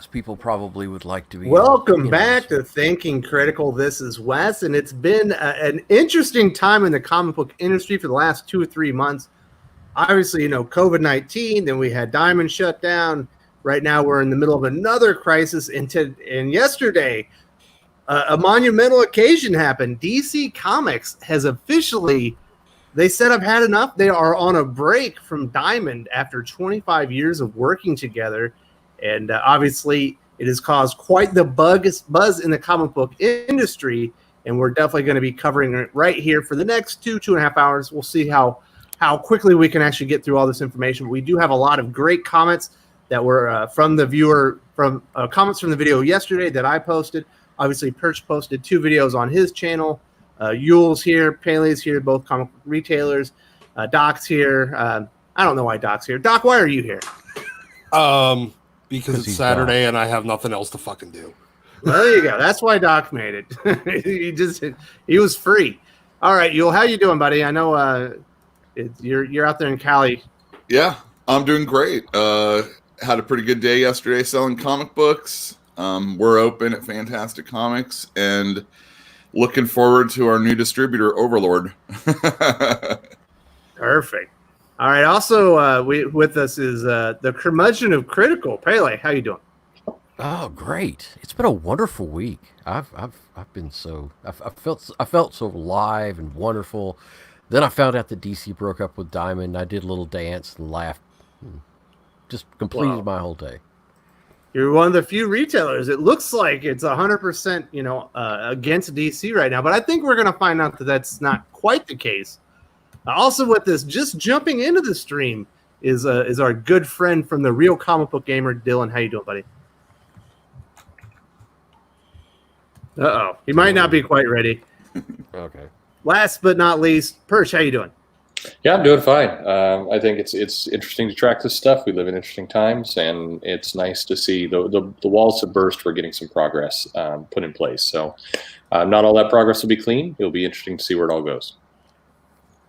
as people probably would like to be. Welcome back to Thinking Critical. This is Wes, and it's been an interesting time in the comic book industry for the last 2 or 3 months. Obviously, COVID-19, then we had Diamond shut down. Right now, we're in the middle of another crisis. And yesterday, a monumental occasion happened. DC Comics has officially, they said, I've had enough. They are on a break from Diamond after 25 years of working together. And obviously, it has caused quite the buzz in the comic book industry. And we're definitely going to be covering it right here for the next 2.5 hours. We'll see how quickly we can actually get through all this information. We do have a lot of great comments that were from the viewer, from comments from the video yesterday that I posted. Obviously, Perch posted 2 videos on his channel. Yule's here, Paley's here, both comic retailers. Doc's here. I don't know why Doc's here. Doc, why are you here? Because it's Saturday and I have nothing else to fucking do. Well, there you go. That's why Doc made it. he was free. All right, Yule, how you doing, buddy? I know you're out there in Cali. Yeah, I'm doing great. Had a pretty good day yesterday selling comic books. We're open at Fantastic Comics and looking forward to our new distributor, Overlord. Perfect. All right. Also, with us is the curmudgeon of Critical, Pele. How you doing? Oh, great! It's been a wonderful week. I felt so live and wonderful. Then I found out that DC broke up with Diamond. I did a little dance and laughed. Just completed my whole day. You're one of the few retailers. It looks like it's 100%, against DC right now. But I think we're going to find out that that's not quite the case. Also, with this, just jumping into the stream is our good friend from the Real Comic Book Gamer, Dylan. How you doing, buddy? Uh-oh. He might not be quite ready. Okay. Last but not least, Perch, how you doing? Yeah, I'm doing fine. I think it's interesting to track this stuff. We live in interesting times, and it's nice to see the walls have burst. We're getting some progress put in place. So not all that progress will be clean. It'll be interesting to see where it all goes.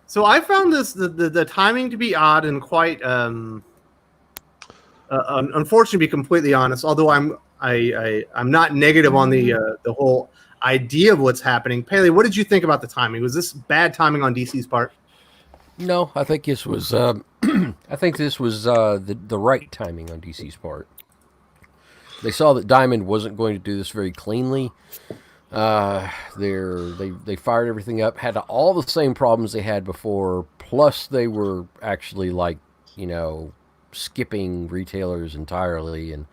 So I found the timing to be odd and quite unfortunate, to be completely honest. Although I'm not negative on the whole idea of what's happening. Paley, what did you think about the timing? Was this bad timing on DC's part? No, I think this was the right timing on DC's part. They saw that Diamond wasn't going to do this very cleanly. They fired everything up, had all the same problems they had before, plus they were actually skipping retailers entirely, and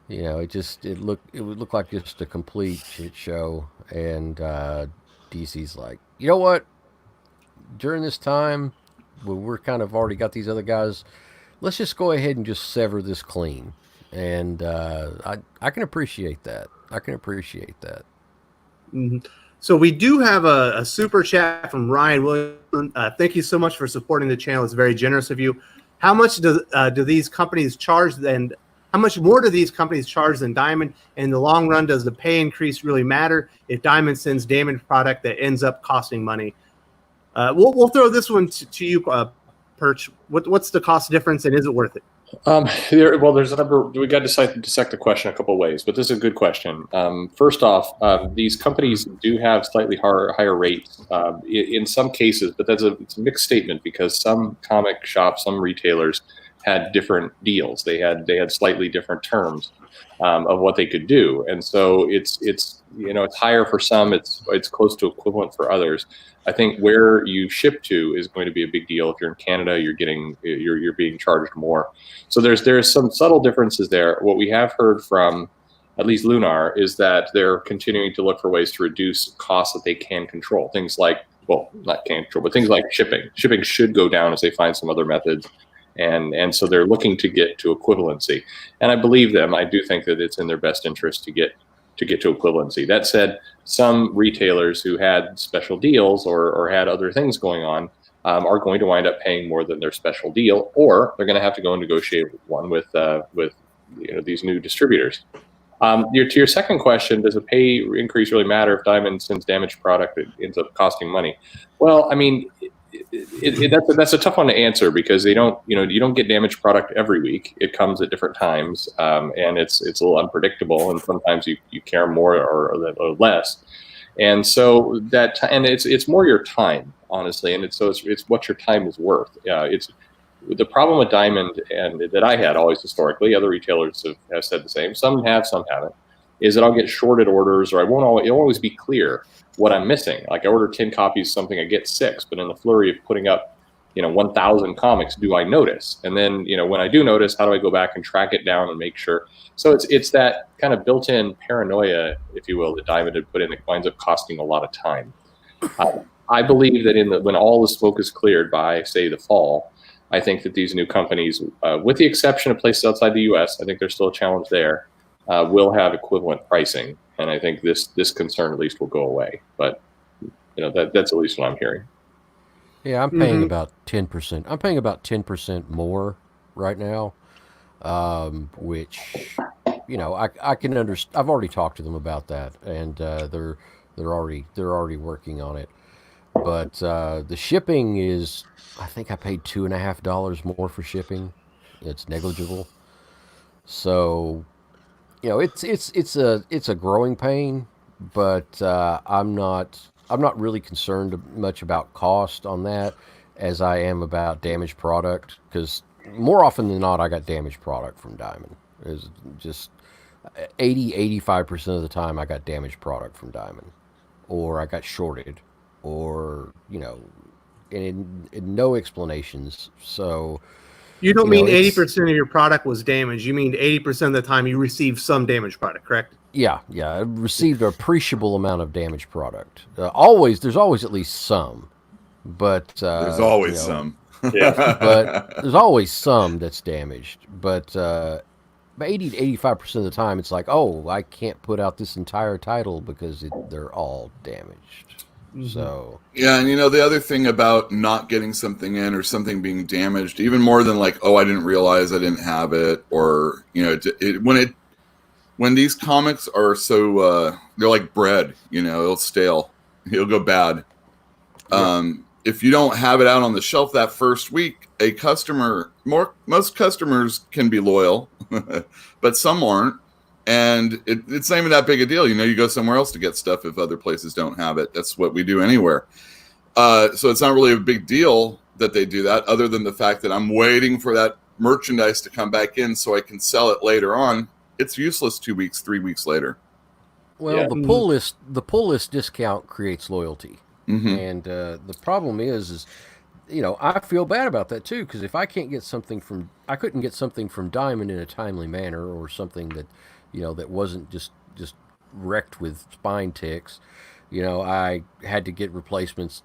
it would look like just a complete shit show. And DC's like, you know what? During this time, when we're kind of already got these other guys, let's just go ahead and just sever this clean. And I can appreciate that. Mm-hmm. So we do have a super chat from Ryan Williams. Thank you so much for supporting the channel. It's very generous of you. How much do these companies charge, and how much more do these companies charge than Diamond? In the long run, does the pay increase really matter if Diamond sends damaged product that ends up costing money? We'll throw this one to you, Perch. What's the cost difference, and is it worth it? There's a number. We got to dissect the question a couple of ways, but this is a good question. First off, these companies do have slightly higher rates in some cases, but it's a mixed statement because some comic shops, some retailers had different deals. They had slightly different terms of what they could do, and so it's higher for some. It's close to equivalent for others. I think where you ship to is going to be a big deal. If you're in Canada, you're being charged more. So there's some subtle differences there. What we have heard from at least Lunar is that they're continuing to look for ways to reduce costs that they can control. Things like, not can control, but things like shipping. Shipping should go down as they find some other methods. And so they're looking to get to equivalency. And I believe them. I do think that it's in their best interest to get to equivalency. That said, some retailers who had special deals or had other things going on are going to wind up paying more than their special deal, or they're going to have to go and negotiate one with these new distributors. To your second question, does a pay increase really matter if Diamond sends damaged product that ends up costing money? Well, I mean, that's a tough one to answer because they don't, you don't get damaged product every week. It comes at different times, and it's a little unpredictable. And sometimes you care more or less, and so and it's more your time, honestly, and it's what your time is worth. It's the problem with Diamond, and that I had always historically. Other retailers have said the same. Some have, some haven't. Is that I'll get shorted orders, or it'll always be clear what I'm missing. Like I order 10 copies of something, I get 6, but in the flurry of putting up, 1,000 comics, do I notice? And then, when I do notice, how do I go back and track it down and make sure? So it's that kind of built-in paranoia, if you will, that Diamond had put in that winds up costing a lot of time. I believe that when all the smoke is cleared by, say, the fall, I think that these new companies, with the exception of places outside the U.S., I think there's still a challenge there, will have equivalent pricing. And I think this concern at least will go away. But that's at least what I'm hearing. Yeah, I'm paying about 10%. I'm paying about 10% more right now, which I can understand. I've already talked to them about that, and they're already working on it. But the shipping is, I think I paid $2.50 more for shipping. It's negligible. So it's a growing pain, but I'm not really concerned much about cost on that as I am about damaged product, because more often than not I got damaged product from Diamond. It's just 85% of the time I got damaged product from Diamond, or I got shorted, or and no explanations. So you don't mean 80% of your product was damaged. You mean 80% of the time you received some damaged product, correct? Yeah. I received an appreciable amount of damaged product. There's always at least some, but there's always some. Yeah, but there's always some that's damaged. But 80 to 85% of the time, it's like, oh, I can't put out this entire title because they're all damaged. So yeah, and the other thing about not getting something in or something being damaged, even more than like, oh, I didn't realize I didn't have it, or when these comics are so they're like bread, it'll stale, it'll go bad. Yeah. If you don't have it out on the shelf that first week, most customers can be loyal, but some aren't. And it's not even that big a deal. You go somewhere else to get stuff if other places don't have it. That's what we do anywhere. So it's not really a big deal that they do that, other than the fact that I'm waiting for that merchandise to come back in so I can sell it later on. It's useless 2 weeks, 3 weeks later. Well, Yeah. the pull list discount creates loyalty. And the problem is I feel bad about that too, because if I couldn't get something from Diamond in a timely manner, or something that that wasn't just wrecked with spine ticks, I had to get replacements,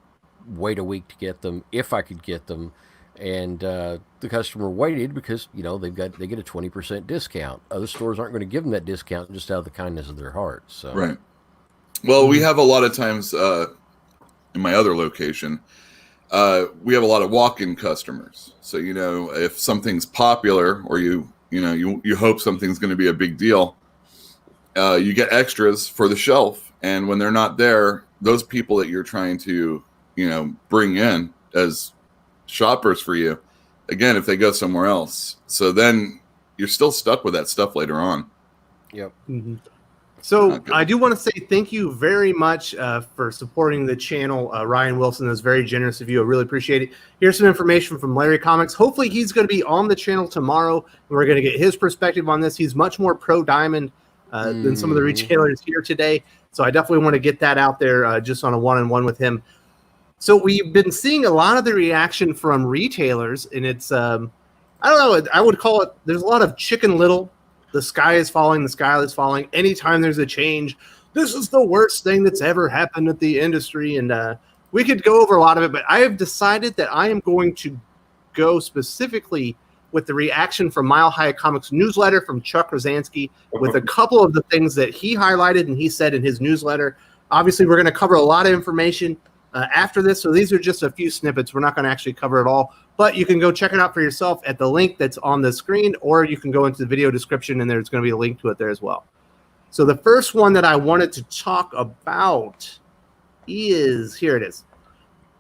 wait a week to get them if I could get them, and the customer waited because they get a 20% discount. Other stores aren't going to give them that discount just out of the kindness of their heart. So right. Well, we have a lot of times in my other location, we have a lot of walk-in customers. So if something's popular, or you hope something's going to be a big deal, you get extras for the shelf, and when they're not there, those people that you're trying to bring in as shoppers for you, again, if they go somewhere else, so then you're still stuck with that stuff later on. Yep. So I do want to say thank you very much for supporting the channel. Ryan Wilson is very generous of you. I really appreciate it. Here's some information from Larry Comics. Hopefully he's going to be on the channel tomorrow, and we're going to get his perspective on this. He's much more pro-Diamond than some of the retailers here today. So I definitely want to get that out there just on a one-on-one with him. So we've been seeing a lot of the reaction from retailers, and it's, I don't know, I would call it, there's a lot of Chicken Little. The sky is falling. The sky is falling. Anytime there's a change, this is the worst thing that's ever happened at the industry. And we could go over a lot of it, but I have decided that I am going to go specifically with the reaction from Mile High Comics newsletter from Chuck Rosansky, with a couple of the things that he highlighted and he said in his newsletter. Obviously, we're going to cover a lot of information after this, so these are just a few snippets. We're not going to actually cover it all, but you can go check it out for yourself at the link that's on the screen, or you can go into the video description and there's going to be a link to it there as well. So the first one that I wanted to talk about is, here it is.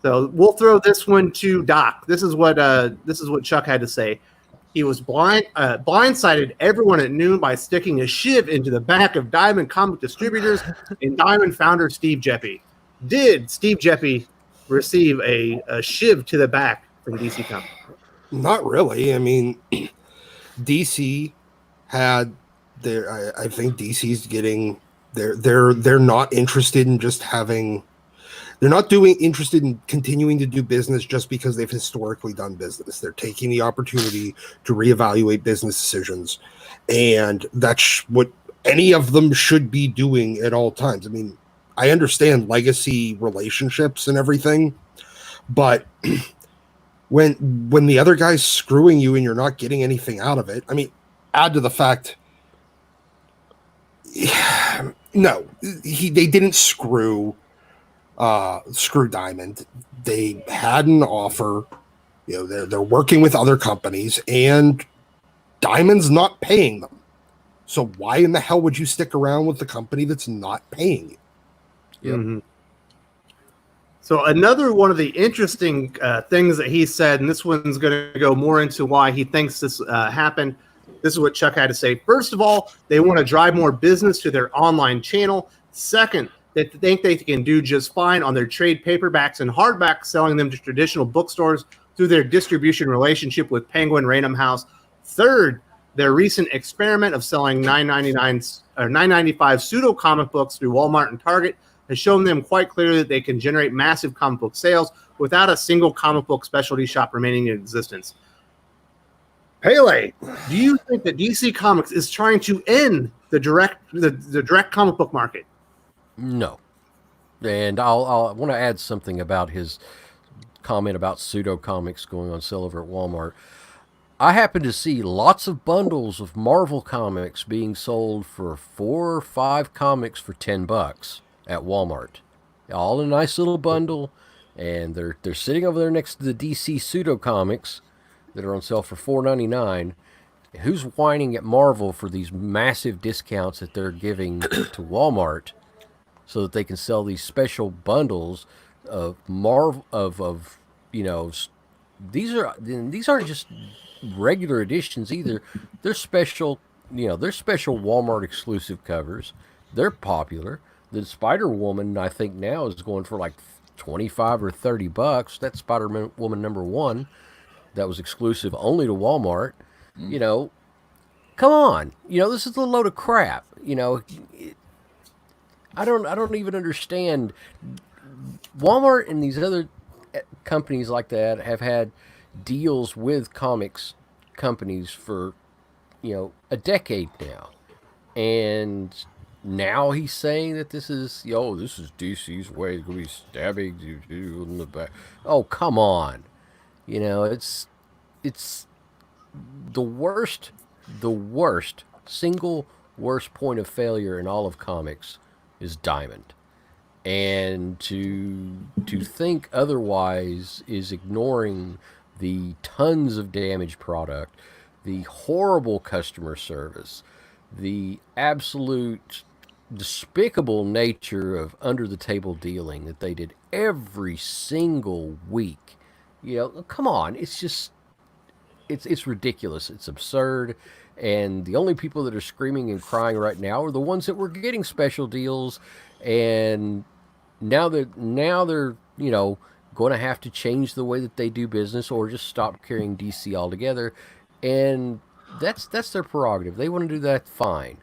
So we'll throw this one to Doc. This is what Chuck had to say. He was blindsided everyone at noon by sticking a shiv into the back of Diamond Comic Distributors and Diamond founder Steve Jeppy. Did Steve Jeppy receive a shiv to the back from DC Comics? Not really. I mean, DC had their. I think DC's getting. They're not interested in just having. They're not interested in continuing to do business just because they've historically done business. They're taking the opportunity to reevaluate business decisions, and that's what any of them should be doing at all times. I mean, I understand legacy relationships and everything, but when the other guy's screwing you and you're not getting anything out of it, I mean, add to the fact, no, they didn't screw Diamond. They had an offer. You know, they're working with other companies, and Diamond's not paying them. So why in the hell would you stick around with the company that's not paying you? Yep. Mm-hmm. So another one of the interesting things that he said, and this one's going to go more into why he thinks this happened. This is what Chuck had to say. First of all, they want to drive more business to their online channel. Second, they think they can do just fine on their trade paperbacks and hardbacks, selling them to traditional bookstores through their distribution relationship with Penguin Random House. Third, their recent experiment of selling $9.95 pseudo comic books through Walmart and Target has shown them quite clearly that they can generate massive comic book sales without a single comic book specialty shop remaining in existence. Pele, do you think that DC Comics is trying to end the direct comic book market? No. And I want to add something about his comment about pseudo comics going on sale over at Walmart. I happen to see lots of bundles of Marvel comics being sold for 4 or 5 comics for $10 at Walmart. All in a nice little bundle, and they're sitting over there next to the DC pseudo comics that are on sale for $4.99. Who's whining at Marvel for these massive discounts that they're giving to Walmart so that they can sell these special bundles of Marvel of you know, these aren't just regular editions either. They're special, you know, they're special Walmart exclusive covers. They're popular. The Spider-Woman, I think now, is going for like $25 or $30. That's Spider-Woman #1 that was exclusive only to Walmart. You know, come on. You know, this is a load of crap. You know, I don't even understand. Walmart and these other companies like that have had deals with comics companies for, you know, a decade now. And now he's saying that this is DC's way to be stabbing you in the back. Oh, come on. You know, it's the worst single worst point of failure in all of comics is Diamond. And to think otherwise is ignoring the tons of damaged product, the horrible customer service, the absolute despicable nature of under-the-table dealing that they did every single week. You know, come on, it's just, it's ridiculous. It's absurd. And the only people that are screaming and crying right now are the ones that were getting special deals, and now they're you know, going to have to change the way that they do business or just stop carrying DC altogether. And that's their prerogative. They want to do that, fine.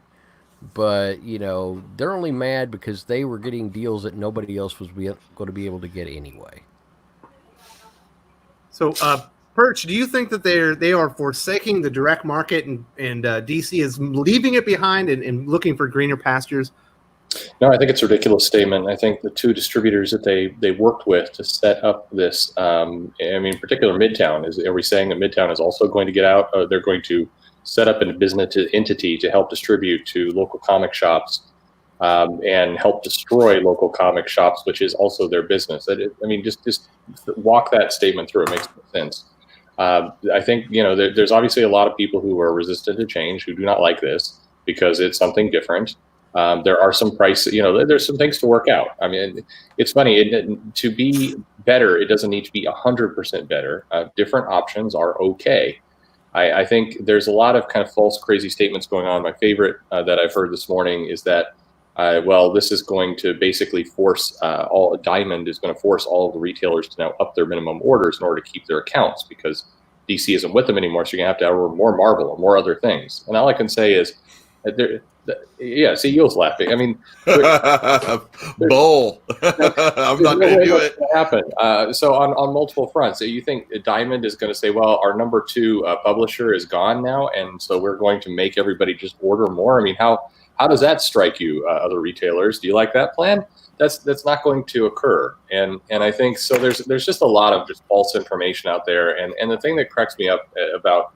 But, you know, they're only mad because they were getting deals that nobody else was going to be able to get anyway. So, Perch, do you think that they are forsaking the direct market and DC is leaving it behind and looking for greener pastures? No, I think it's a ridiculous statement. I think the 2 distributors that they worked with to set up this, I mean, in particular, Midtown, are we saying that Midtown is also going to get out? Or they're going to set up a business entity to help distribute to local comic shops and help destroy local comic shops, which is also their business. I mean, just walk that statement through. It makes no sense. I think, you know, there's obviously a lot of people who are resistant to change, who do not like this because it's something different. There are some prices, there's some things to work out. I mean, it's funny, to be better, it doesn't need to be 100% better. Different options are okay. I think there's a lot of kind of false, crazy statements going on. My favorite that I've heard this morning is that, this is going to basically force Diamond is going to force all of the retailers to now up their minimum orders in order to keep their accounts because DC isn't with them anymore. So you're going to have to order more Marvel or more other things. And all I can say is, see, Yo's laughing. I mean, bull. I'm not going to do it. Happen. So on multiple fronts, so you think Diamond is going to say, well, our number 2 publisher is gone now, and so we're going to make everybody just order more? I mean, how does that strike you, other retailers? Do you like that plan? That's not going to occur. And I think so. There's just a lot of just false information out there. And the thing that cracks me up about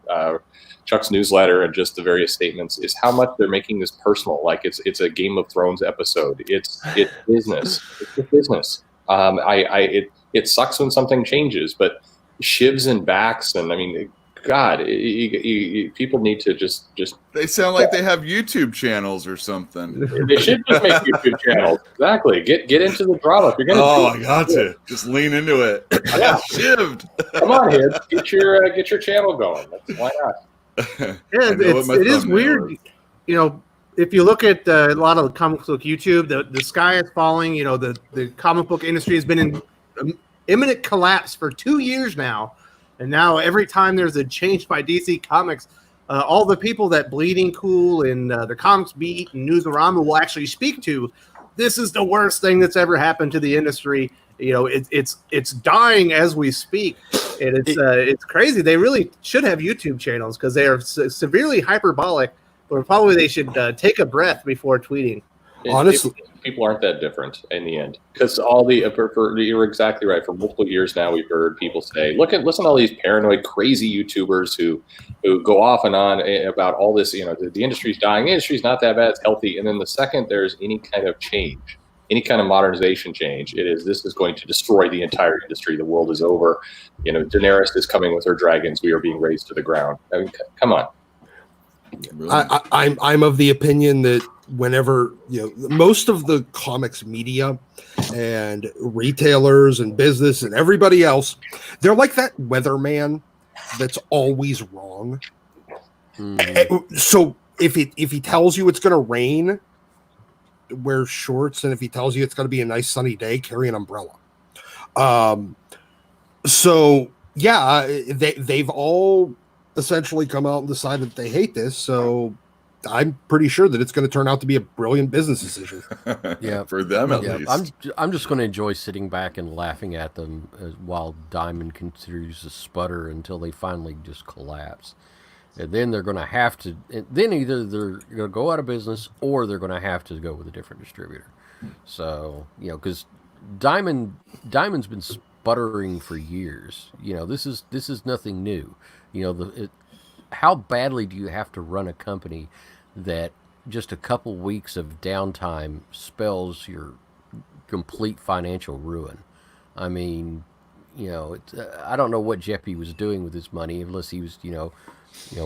Chuck's newsletter and just the various statements is how much they're making this personal. Like it's a Game of Thrones episode. It's business. It's just business. It sucks when something changes, but shivs and backs, and I mean, God, people need to just. They sound like they have YouTube channels or something. They should just make YouTube channels. Exactly. Get into the drama. If you're gonna I got to just lean into it. Yeah. Shivved. Come on, Hib. Get your channel going. Why not? Yeah, it is weird. If you look at a lot of the comic book YouTube, the sky is falling. The comic book industry has been in imminent collapse for 2 years now. And now every time there's a change by DC Comics, all the people that Bleeding Cool and the Comics Beat and Newsarama will actually speak to, this is the worst thing that's ever happened to the industry. It's dying as we speak, and it's crazy. They really should have YouTube channels because they are severely hyperbolic, but probably they should take a breath before tweeting. Honestly, people aren't that different in the end, because you're exactly right. For multiple years now, we've heard people say, listen to all these paranoid, crazy YouTubers who go off and on about all this. The industry's dying. The industry's not that bad. It's healthy. And then the second there's any kind of change, any kind of modernization change, this is going to destroy the entire industry. The world is over. Daenerys is coming with her dragons. We are being razed to the ground. I mean, come on. Really? I'm of the opinion that whenever most of the comics media and retailers and business and everybody else, they're like that weatherman that's always wrong. So if he tells you it's going to rain, wear shorts, and if he tells you it's going to be a nice sunny day, carry an umbrella. So yeah, they've all essentially come out and decided that they hate this. So I'm pretty sure that it's going to turn out to be a brilliant business decision. Yeah, for them at least. I'm just going to enjoy sitting back and laughing at them while Diamond continues to sputter until they finally just collapse. And then they're going to have to. Then either they're going to go out of business or they're going to have to go with a different distributor. So because Diamond's been sputtering for years. This is nothing new. How badly do you have to run a company that just a couple weeks of downtime spells your complete financial ruin? I mean, I don't know what Jeppy was doing with his money unless he was,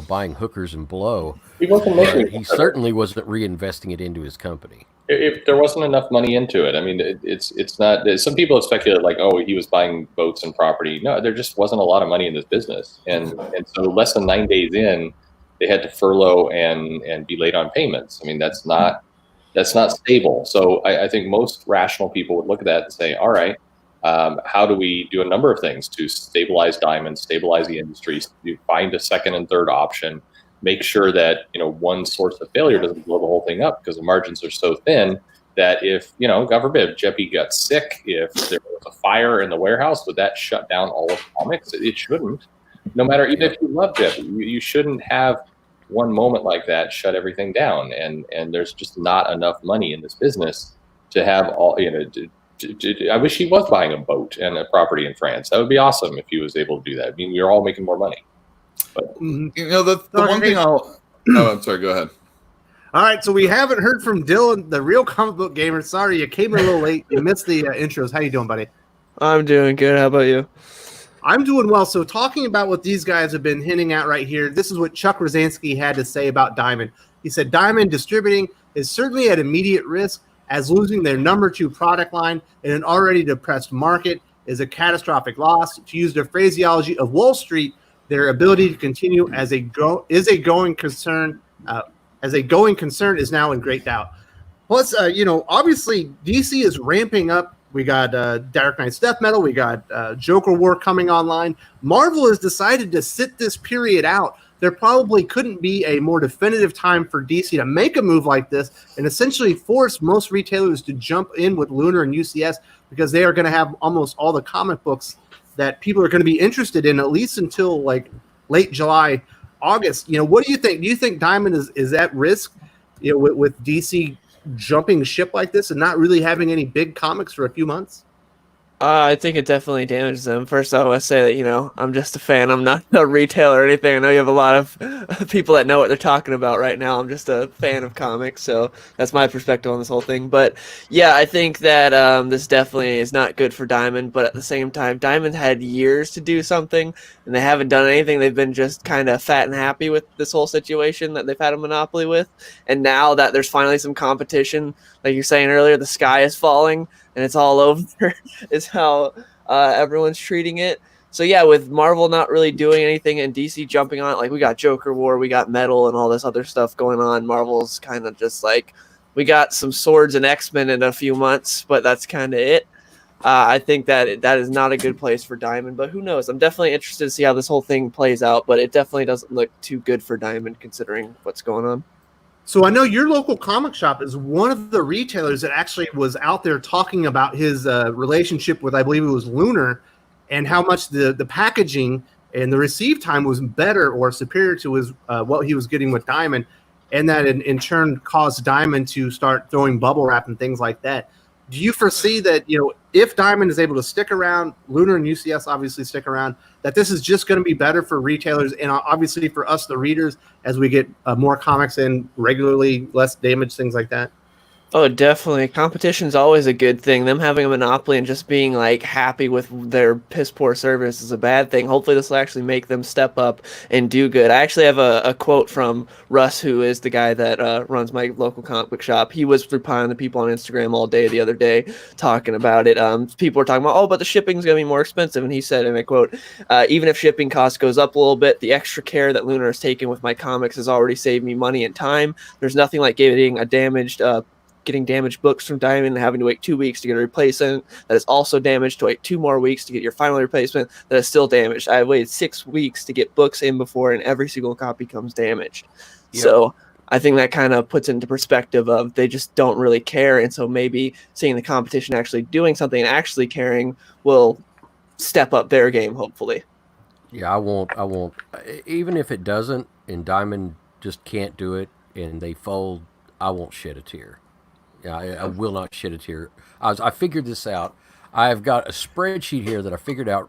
buying hookers and blow. He wasn't making he certainly wasn't reinvesting it into his company. If there wasn't enough money into it, I mean, it's not. Some people have speculated like, oh, he was buying boats and property. No, there just wasn't a lot of money in this business, and so less than 9 days in, they had to furlough and be late on payments. I mean, that's not stable. So I think most rational people would look at that and say, all right, how do we do a number of things to stabilize Diamond, stabilize the industry, find a second and third option, make sure that one source of failure doesn't blow the whole thing up, because the margins are so thin that if God forbid Jeppy got sick, if there was a fire in the warehouse, would that shut down all of comics? It shouldn't. No matter, even if you love Jeppy, you shouldn't have one moment like that shut everything down. And there's just not enough money in this business to have all. I wish he was buying a boat and a property in France. That would be awesome if he was able to do that. I mean, we're all making more money. But the one thing I'll. Oh, I'm sorry. Go ahead. All right, so we haven't heard from Dylan, the real comic book gamer. Sorry, you came in a little late. You missed the intros. How you doing, buddy? I'm doing good. How about you? I'm doing well. So talking about what these guys have been hinting at right here, this is what Chuck Rosansky had to say about Diamond. He said, Diamond Distributing is certainly at immediate risk, as losing their number 2 product line in an already depressed market is a catastrophic loss. To use the phraseology of Wall Street, their ability to continue as a going concern is now in great doubt. Plus, obviously DC is ramping up. We got Dark Knight's Death Metal. We got Joker War coming online. Marvel has decided to sit this period out. There probably couldn't be a more definitive time for DC to make a move like this and essentially force most retailers to jump in with Lunar and UCS, because they are going to have almost all the comic books that people are going to be interested in, at least until like late July, August. What do you think? Do you think Diamond is at risk, with DC jumping ship like this and not really having any big comics for a few months? I think it definitely damages them. First, I want to say that, I'm just a fan. I'm not a retailer or anything. I know you have a lot of people that know what they're talking about right now. I'm just a fan of comics, so that's my perspective on this whole thing. But, yeah, I think that this definitely is not good for Diamond. But at the same time, Diamond had years to do something, and they haven't done anything. They've been just kind of fat and happy with this whole situation that they've had a monopoly with. And now that there's finally some competition, like you're saying earlier, the sky is falling, and it's all over, is how everyone's treating it. So yeah, with Marvel not really doing anything and DC jumping on it, like we got Joker War, we got Metal and all this other stuff going on. Marvel's kind of just like, we got some Swords and X-Men in a few months, but that's kind of it. I think that is not a good place for Diamond, but who knows? I'm definitely interested to see how this whole thing plays out, but it definitely doesn't look too good for Diamond considering what's going on. So I know your local comic shop is one of the retailers that actually was out there talking about his relationship with, I believe it was Lunar, and how much the packaging and the receive time was better or superior to his what he was getting with Diamond, and that in turn caused Diamond to start throwing bubble wrap and things like that. Do you foresee that, if Diamond is able to stick around, Lunar and UCS obviously stick around, that this is just going to be better for retailers and obviously for us, the readers, as we get more comics in regularly, less damage, things like that? Oh, definitely. Competition's always a good thing. Them having a monopoly and just being like happy with their piss poor service is a bad thing. Hopefully this will actually make them step up and do good. I actually have a quote from Russ, who is the guy that runs my local comic book shop. He was replying to people on Instagram all day the other day talking about it. People were talking about, but the shipping's going to be more expensive. And he said, and I quote, even if shipping cost goes up a little bit, the extra care that Lunar has taken with my comics has already saved me money and time. There's nothing like getting damaged books from Diamond and having to wait 2 weeks to get a replacement that is also damaged, to wait 2 more weeks to get your final replacement that is still damaged. I waited 6 weeks to get books in before, and every single copy comes damaged. Yep. So I think that kind of puts into perspective of they just don't really care, and so maybe seeing the competition actually doing something and actually caring will step up their game, hopefully. Yeah, I won't. Even if it doesn't, and Diamond just can't do it, and they fold, I won't shed a tear. Yeah, I will not shed a tear. I figured this out. I've got a spreadsheet here that I figured out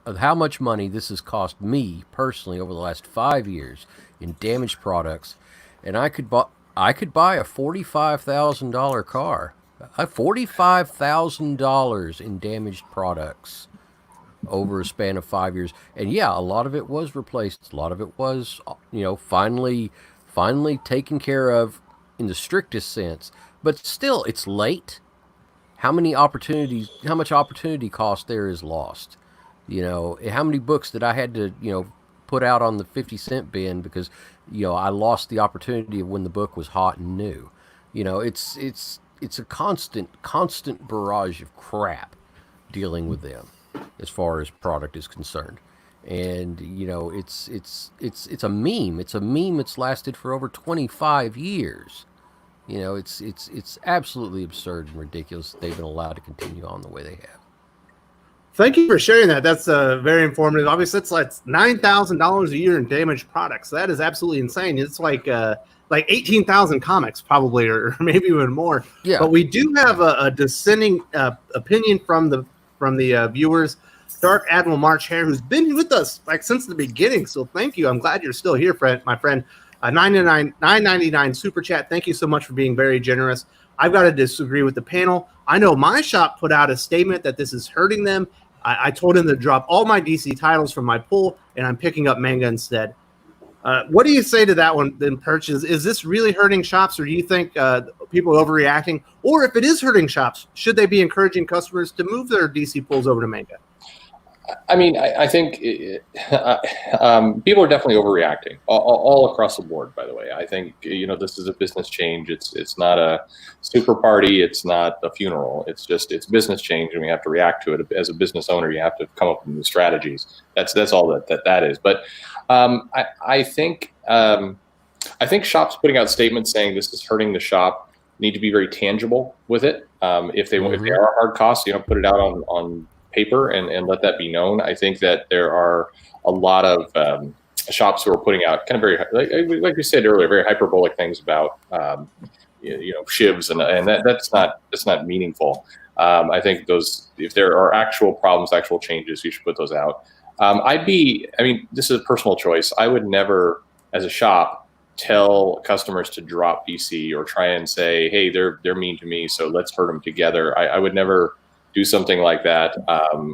of how much money this has cost me personally over the last 5 years in damaged products, and I could buy a $45,000 car, $45,000 in damaged products over a span of 5 years. And yeah, a lot of it was replaced. A lot of it was, finally taken care of in the strictest sense. But still, it's late. How much opportunity cost there is lost? How many books that I had to, put out on the 50-cent bin because, I lost the opportunity of when the book was hot and new. It's a constant barrage of crap dealing with them as far as product is concerned. And, it's a meme. It's a meme that's lasted for over 25 years. It's absolutely absurd and ridiculous that they've been allowed to continue on the way they have. Thank you for sharing that. That's very informative. Obviously, it's like $9,000 a year in damaged products. That is absolutely insane. It's like 18,000 comics probably, or maybe even more. Yeah. But we do have a dissenting opinion from the viewers. Dark Admiral March Hare, who's been with us since the beginning. So thank you. I'm glad you're still here, my friend. $9.99 super chat. Thank you so much for being very generous. I've got to disagree with the panel. I know my shop put out a statement that this is hurting them. I told him to drop all my DC titles from my pool, and I'm picking up manga instead. What do you say to that one then, Perch? Is this really hurting shops, or do you think people are overreacting? Or if it is hurting shops, should they be encouraging customers to move their DC pulls over to manga? I mean, I think people are definitely overreacting all across the board. By the way, I think this is a business change. It's not a super party. It's not a funeral. It's business change, and we have to react to it. As a business owner, you have to come up with new strategies. That's all that is. But I think shops putting out statements saying this is hurting the shop need to be very tangible with it. If they are hard costs, put it out on paper and let that be known. I think that there are a lot of shops who are putting out kind of very, like we said earlier, very hyperbolic things about shivs, and that's not meaningful. I think if there are actual problems, actual changes, you should put those out. This is a personal choice. I would never, as a shop, tell customers to drop DC or try and say, hey, they're mean to me, so let's hurt them together. I would never do something like that.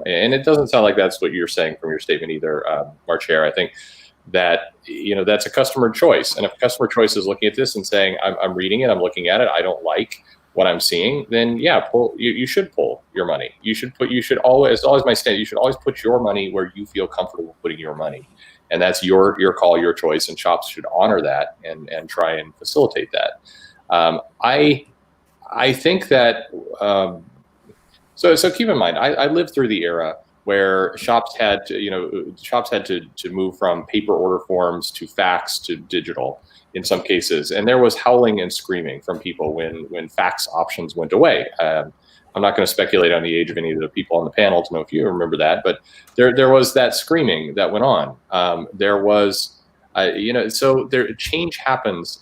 And it doesn't sound like that's what you're saying from your statement either, Marchair. I think that, that's a customer choice. And if a customer choice is looking at this and saying, I'm reading it, I'm looking at it, I don't like what I'm seeing, then yeah, you should pull your money. You should always my stand, you should always put your money where you feel comfortable putting your money. And that's your call, your choice, and shops should honor that and try and facilitate that. I think that, So keep in mind, I lived through the era where shops had to move from paper order forms to fax to digital in some cases, and there was howling and screaming from people when fax options went away. I'm not going to speculate on the age of any of the people on the panel to know if you remember that, but there was that screaming that went on. There was, change happens.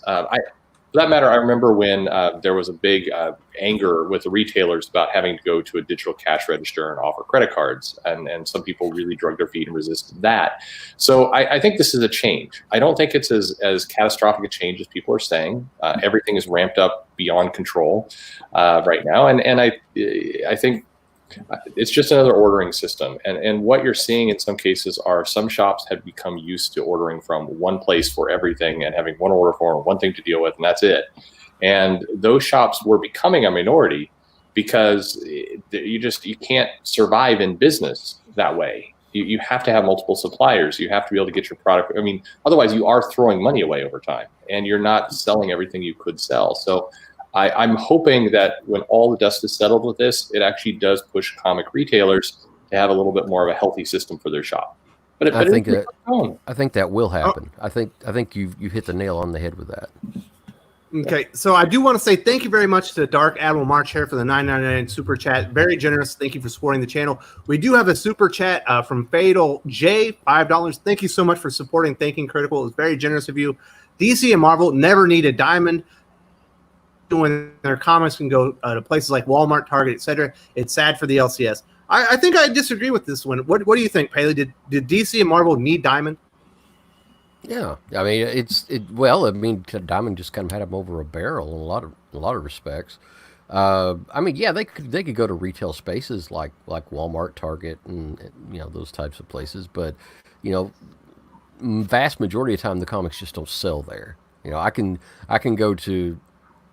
For that matter, I remember when there was a big anger with the retailers about having to go to a digital cash register and offer credit cards, and some people really drug their feet and resisted that. So I think this is a change. I don't think it's as catastrophic a change as people are saying. Everything is ramped up beyond control right now, and I think it's just another ordering system. And what you're seeing in some cases are some shops have become used to ordering from one place for everything and having one order form, one thing to deal with, and that's it. And those shops were becoming a minority because you can't survive in business that way. You have to have multiple suppliers. You have to be able to get your product. Otherwise you are throwing money away over time and you're not selling everything you could sell. So I'm hoping that when all the dust is settled with this, it actually does push comic retailers to have a little bit more of a healthy system for their shop. But I think that will happen. I think you hit the nail on the head with that. Okay, so I do want to say thank you very much to Dark Admiral March here for the $9.99 super chat. Very generous. Thank you for supporting the channel. We do have a super chat from Fatal J, $5. Thank you so much for supporting Thinking Critical. It's very generous of you. DC and Marvel never need a diamond. When their comics can go to places like Walmart, Target, etc. It's sad for the LCS. I think I disagree with this one. What do you think, Paley? Did DC and Marvel need Diamond? Yeah, Diamond just kind of had them over a barrel in a lot of respects. They could go to retail spaces like Walmart, Target, and those types of places, but vast majority of the time the comics just don't sell there. I can go to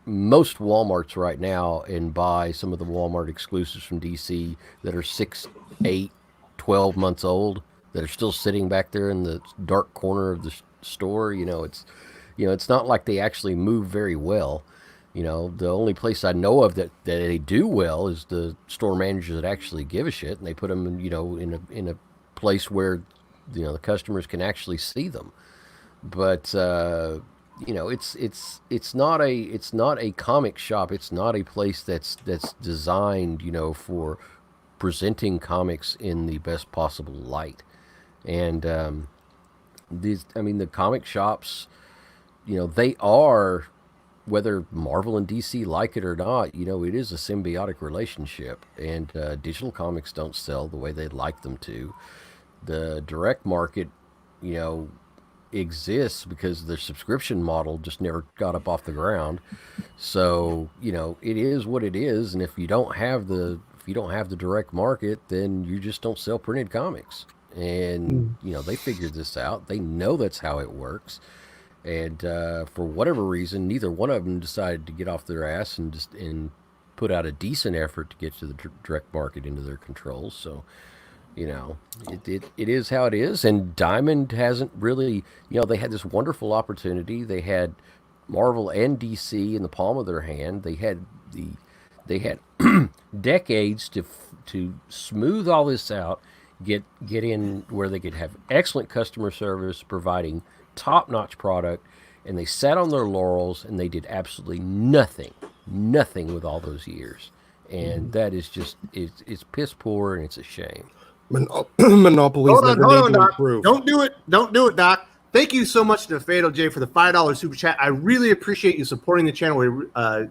most Walmarts right now and buy some of the Walmart exclusives from DC that are 6, 8, 12 months old that are still sitting back there in the dark corner of the store. It's not like they actually move very well. The only place I know of that they do well is the store managers that actually give a shit, and they put them in a place where the customers can actually see them. But it's not a comic shop. It's not a place that's designed, for presenting comics in the best possible light. And the comic shops, they are, whether Marvel and DC like it or not, it is a symbiotic relationship. And digital comics don't sell the way they'd like them to. The direct market, exists because the subscription model just never got up off the ground. So it is what it is, and if you don't have the direct market, then you just don't sell printed comics. and they figured this out. They know that's how it works, and for whatever reason, neither one of them decided to get off their ass and put out a decent effort to get to the direct market into their controls. So, it is how it is, and Diamond hasn't really. They had this wonderful opportunity. They had Marvel and DC in the palm of their hand. They had decades to smooth all this out, get in where they could have excellent customer service, providing top-notch product, and they sat on their laurels and they did absolutely nothing with all those years, and that is just it's piss poor and it's a shame. Monopolies never need to improve. Don't do it, Doc. Thank you so much to Fatal J for the $5 super chat. I really appreciate you supporting the channel. We're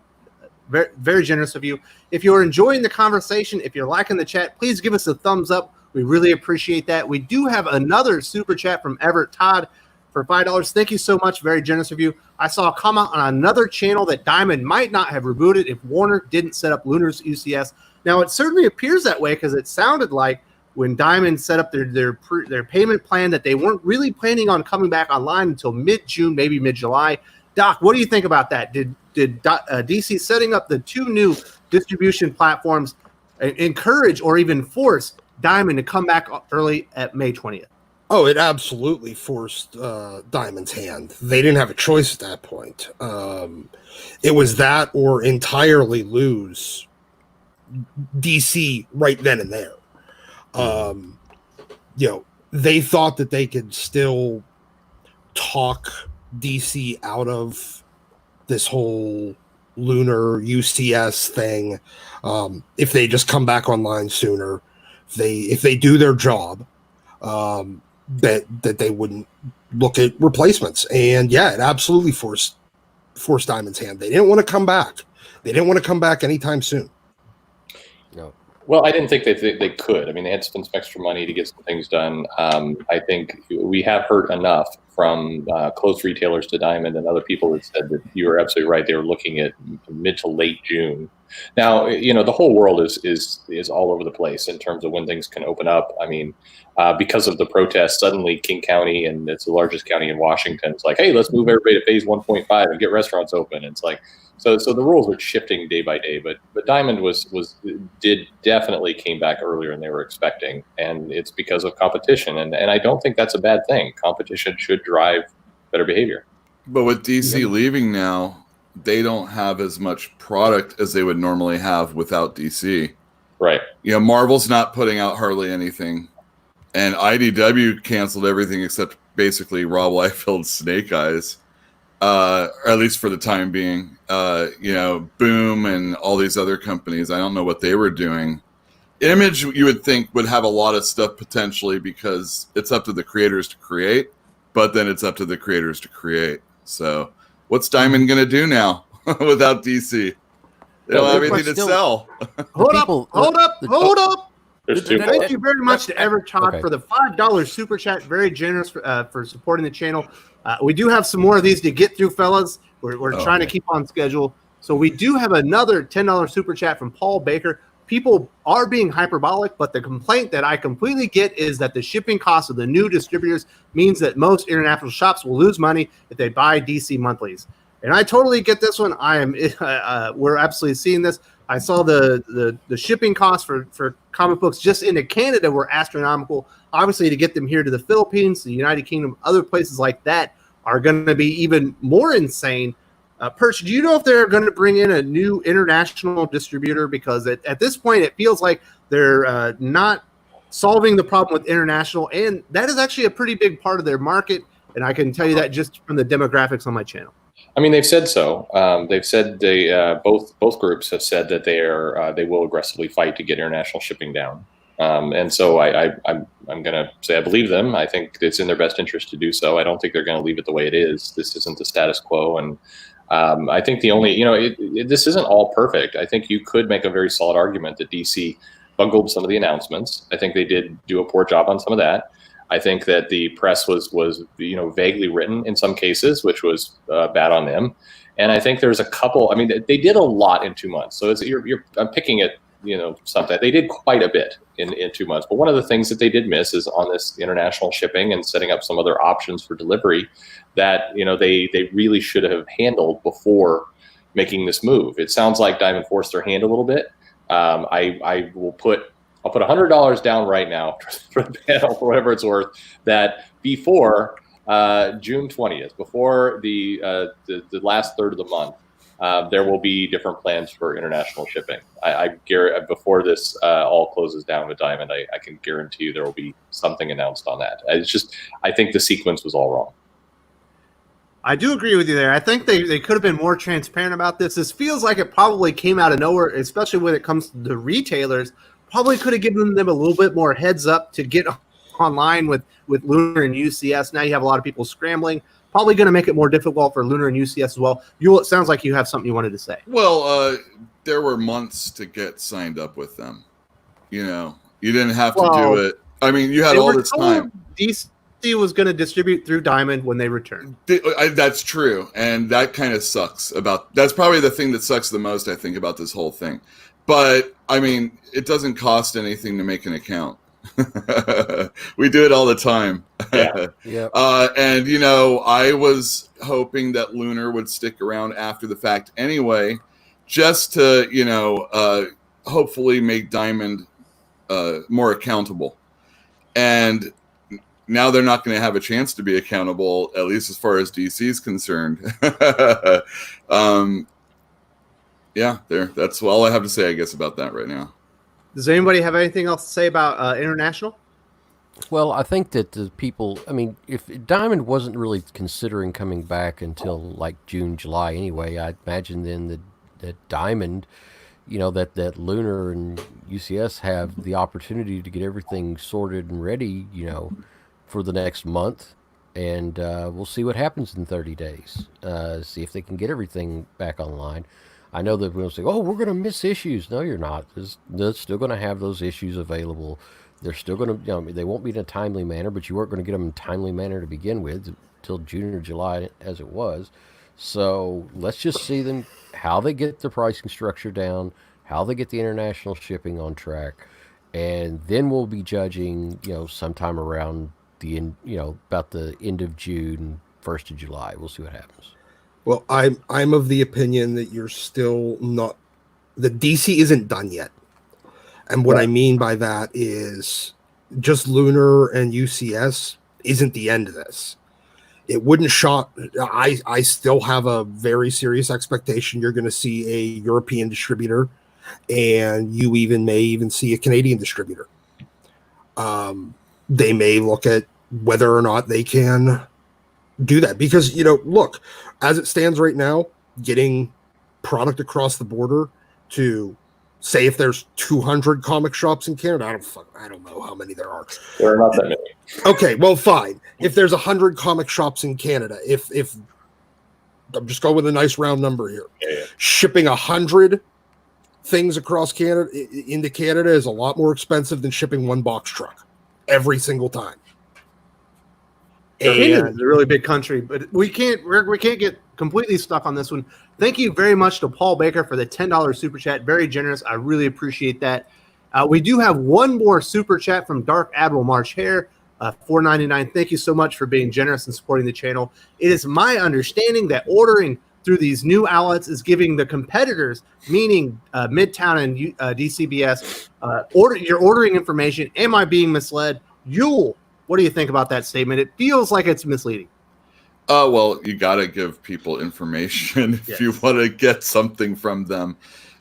very, very generous of you. If you're enjoying the conversation, if you're liking the chat, please give us a thumbs up. We really appreciate that. We do have another super chat from Everett Todd for $5. Thank you so much. Very generous of you. I saw a comment on another channel that Diamond might not have rebooted if Warner didn't set up Lunar's UCS. Now, it certainly appears that way because it sounded like when Diamond set up their payment plan that they weren't really planning on coming back online until mid-June, maybe mid-July. Doc, what do you think about that? Did DC setting up the two new distribution platforms encourage or even force Diamond to come back early at May 20th? Oh, it absolutely forced Diamond's hand. They didn't have a choice at that point. It was that or entirely lose DC right then and there. They thought that they could still talk DC out of this whole Lunar UCS thing if they just come back online sooner. If they do their job, that they wouldn't look at replacements. And yeah, it absolutely forced Diamond's hand. They didn't want to come back. They didn't want to come back anytime soon. No. Well, I didn't think they could. I mean, they had to spend some extra money to get some things done. I think we have heard enough from close retailers to Diamond and other people that said that you were absolutely right. They were looking at mid to late June. Now, the whole world is all over the place in terms of when things can open up. I mean, because of the protests, suddenly King County, and it's the largest county in Washington, it's like, hey, let's move everybody to phase 1.5 and get restaurants open. It's like, so the rules are shifting day by day. But Diamond did definitely came back earlier than they were expecting, and it's because of competition. And I don't think that's a bad thing. Competition should drive better behavior. But with DC leaving now, they don't have as much product as they would normally have without DC. Right. Marvel's not putting out hardly anything. And IDW canceled everything except basically Rob Liefeld's Snake Eyes, or at least for the time being. Boom and all these other companies, I don't know what they were doing. Image, you would think, would have a lot of stuff potentially because it's up to the creators to create, but then it's up to the creators to create. So what's Diamond going to do now without DC? They don't have anything to sell. Hold up. Thank you very much to Everett Todd for the $5 super chat. Very generous for supporting the channel. We do have some more of these to get through, fellas. We're trying to keep on schedule. So we do have another $10 super chat from Paul Baker. People are being hyperbolic, but the complaint that I completely get is that the shipping cost of the new distributors means that most international shops will lose money if they buy DC monthlies. And I totally get this one. We're absolutely seeing this. I saw the shipping costs for comic books just into Canada were astronomical. Obviously, to get them here to the Philippines, the United Kingdom, other places like that are going to be even more insane. Perch, do you know if they're going to bring in a new international distributor? Because at this point, it feels like they're not solving the problem with international, and that is actually a pretty big part of their market. And I can tell you that just from the demographics on my channel. I mean, they've said so. They've said both groups have said that they will aggressively fight to get international shipping down. And so I'm going to say I believe them. I think it's in their best interest to do so. I don't think they're going to leave it the way it is. This isn't the status quo, and I think the only this isn't all perfect. I think you could make a very solid argument that DC bungled some of the announcements. I think they did do a poor job on some of that. I think that the press was vaguely written in some cases, which was bad on them. And I think there's a couple. I mean, they did a lot in 2 months. So I'm picking at something. They did quite a bit in 2 months. But one of the things that they did miss is on this international shipping and setting up some other options for delivery that, they really should have handled before making this move. It sounds like Diamond forced their hand a little bit. I'll put $100 down right now for the panel, for whatever it's worth, that before June 20th, before the last third of the month, there will be different plans for international shipping. I guarantee before this all closes down with Diamond, I can guarantee you there will be something announced on that. I think the sequence was all wrong. I do agree with you there. I think they could have been more transparent about this. This feels like it probably came out of nowhere, especially when it comes to the retailers. Probably could have given them a little bit more heads up to get online with Lunar and UCS. Now you have a lot of people scrambling. Probably going to make it more difficult for Lunar and UCS as well. It sounds like you have something you wanted to say. Well, there were months to get signed up with them. You didn't have to do it. I mean, you had all this time. DC was going to distribute through Diamond when they returned. That's true, and that kind of sucks. That's probably the thing that sucks the most, I think, about this whole thing. But I mean, it doesn't cost anything to make an account. We do it all the time. Yeah. Yep. And I was hoping that Lunar would stick around after the fact anyway, just to hopefully make Diamond more accountable. And now they're not going to have a chance to be accountable, at least as far as DC is concerned. That's all I have to say, I guess, about that right now. Does anybody have anything else to say about international? Well, I think that the people, if Diamond wasn't really considering coming back until like June, July anyway, I'd imagine then that Diamond, that Lunar and UCS have the opportunity to get everything sorted and ready, for the next month. And we'll see what happens in 30 days. See if they can get everything back online. I know that we'll say, we're going to miss issues. No, you're not. They're still going to have those issues available. They're still going to, they won't be in a timely manner, but you weren't going to get them in a timely manner to begin with until June or July as it was. So let's just see how they get the pricing structure down, how they get the international shipping on track. And then we'll be judging, sometime around about the end of June, 1st of July. We'll see what happens. Well, I'm of the opinion that you're still not. The DC isn't done yet, and what I mean by that is just Lunar and UCS isn't the end of this. It wouldn't shock. I still have a very serious expectation you're going to see a European distributor, and you may see a Canadian distributor. They may look at whether or not they can do that, because look, as it stands right now, getting product across the border to say if there's 200 comic shops in Canada, I don't know how many there are. There are not that many. Okay, well, fine. If there's 100 comic shops in Canada, if I'm just going with a nice round number here, shipping 100 things across Canada into Canada is a lot more expensive than shipping one box truck every single time. Canada is a really big country, but we can't get completely stuck on this one. Thank you very much to Paul Baker for the $10 super chat. Very generous. I really appreciate that. We do have one more super chat from Dark Admiral March Hare, $4.99. Thank you so much for being generous and supporting the channel. It is my understanding that ordering through these new outlets is giving the competitors, meaning Midtown and DCBS, your ordering information. Am I being misled? Yule, what do you think about that statement? It feels like it's misleading. Well, you got to give people information if you want to get something from them.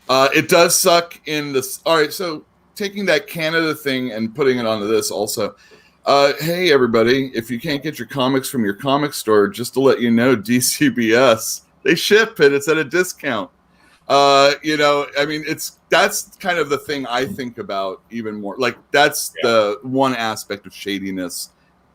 It does suck in this. All right, so taking that Canada thing and putting it onto this also. Hey, everybody, if you can't get your comics from your comic store, just to let you know, DCBS, they ship it. It's at a discount. That's kind of the thing I think about even more. Like, that's the one aspect of shadiness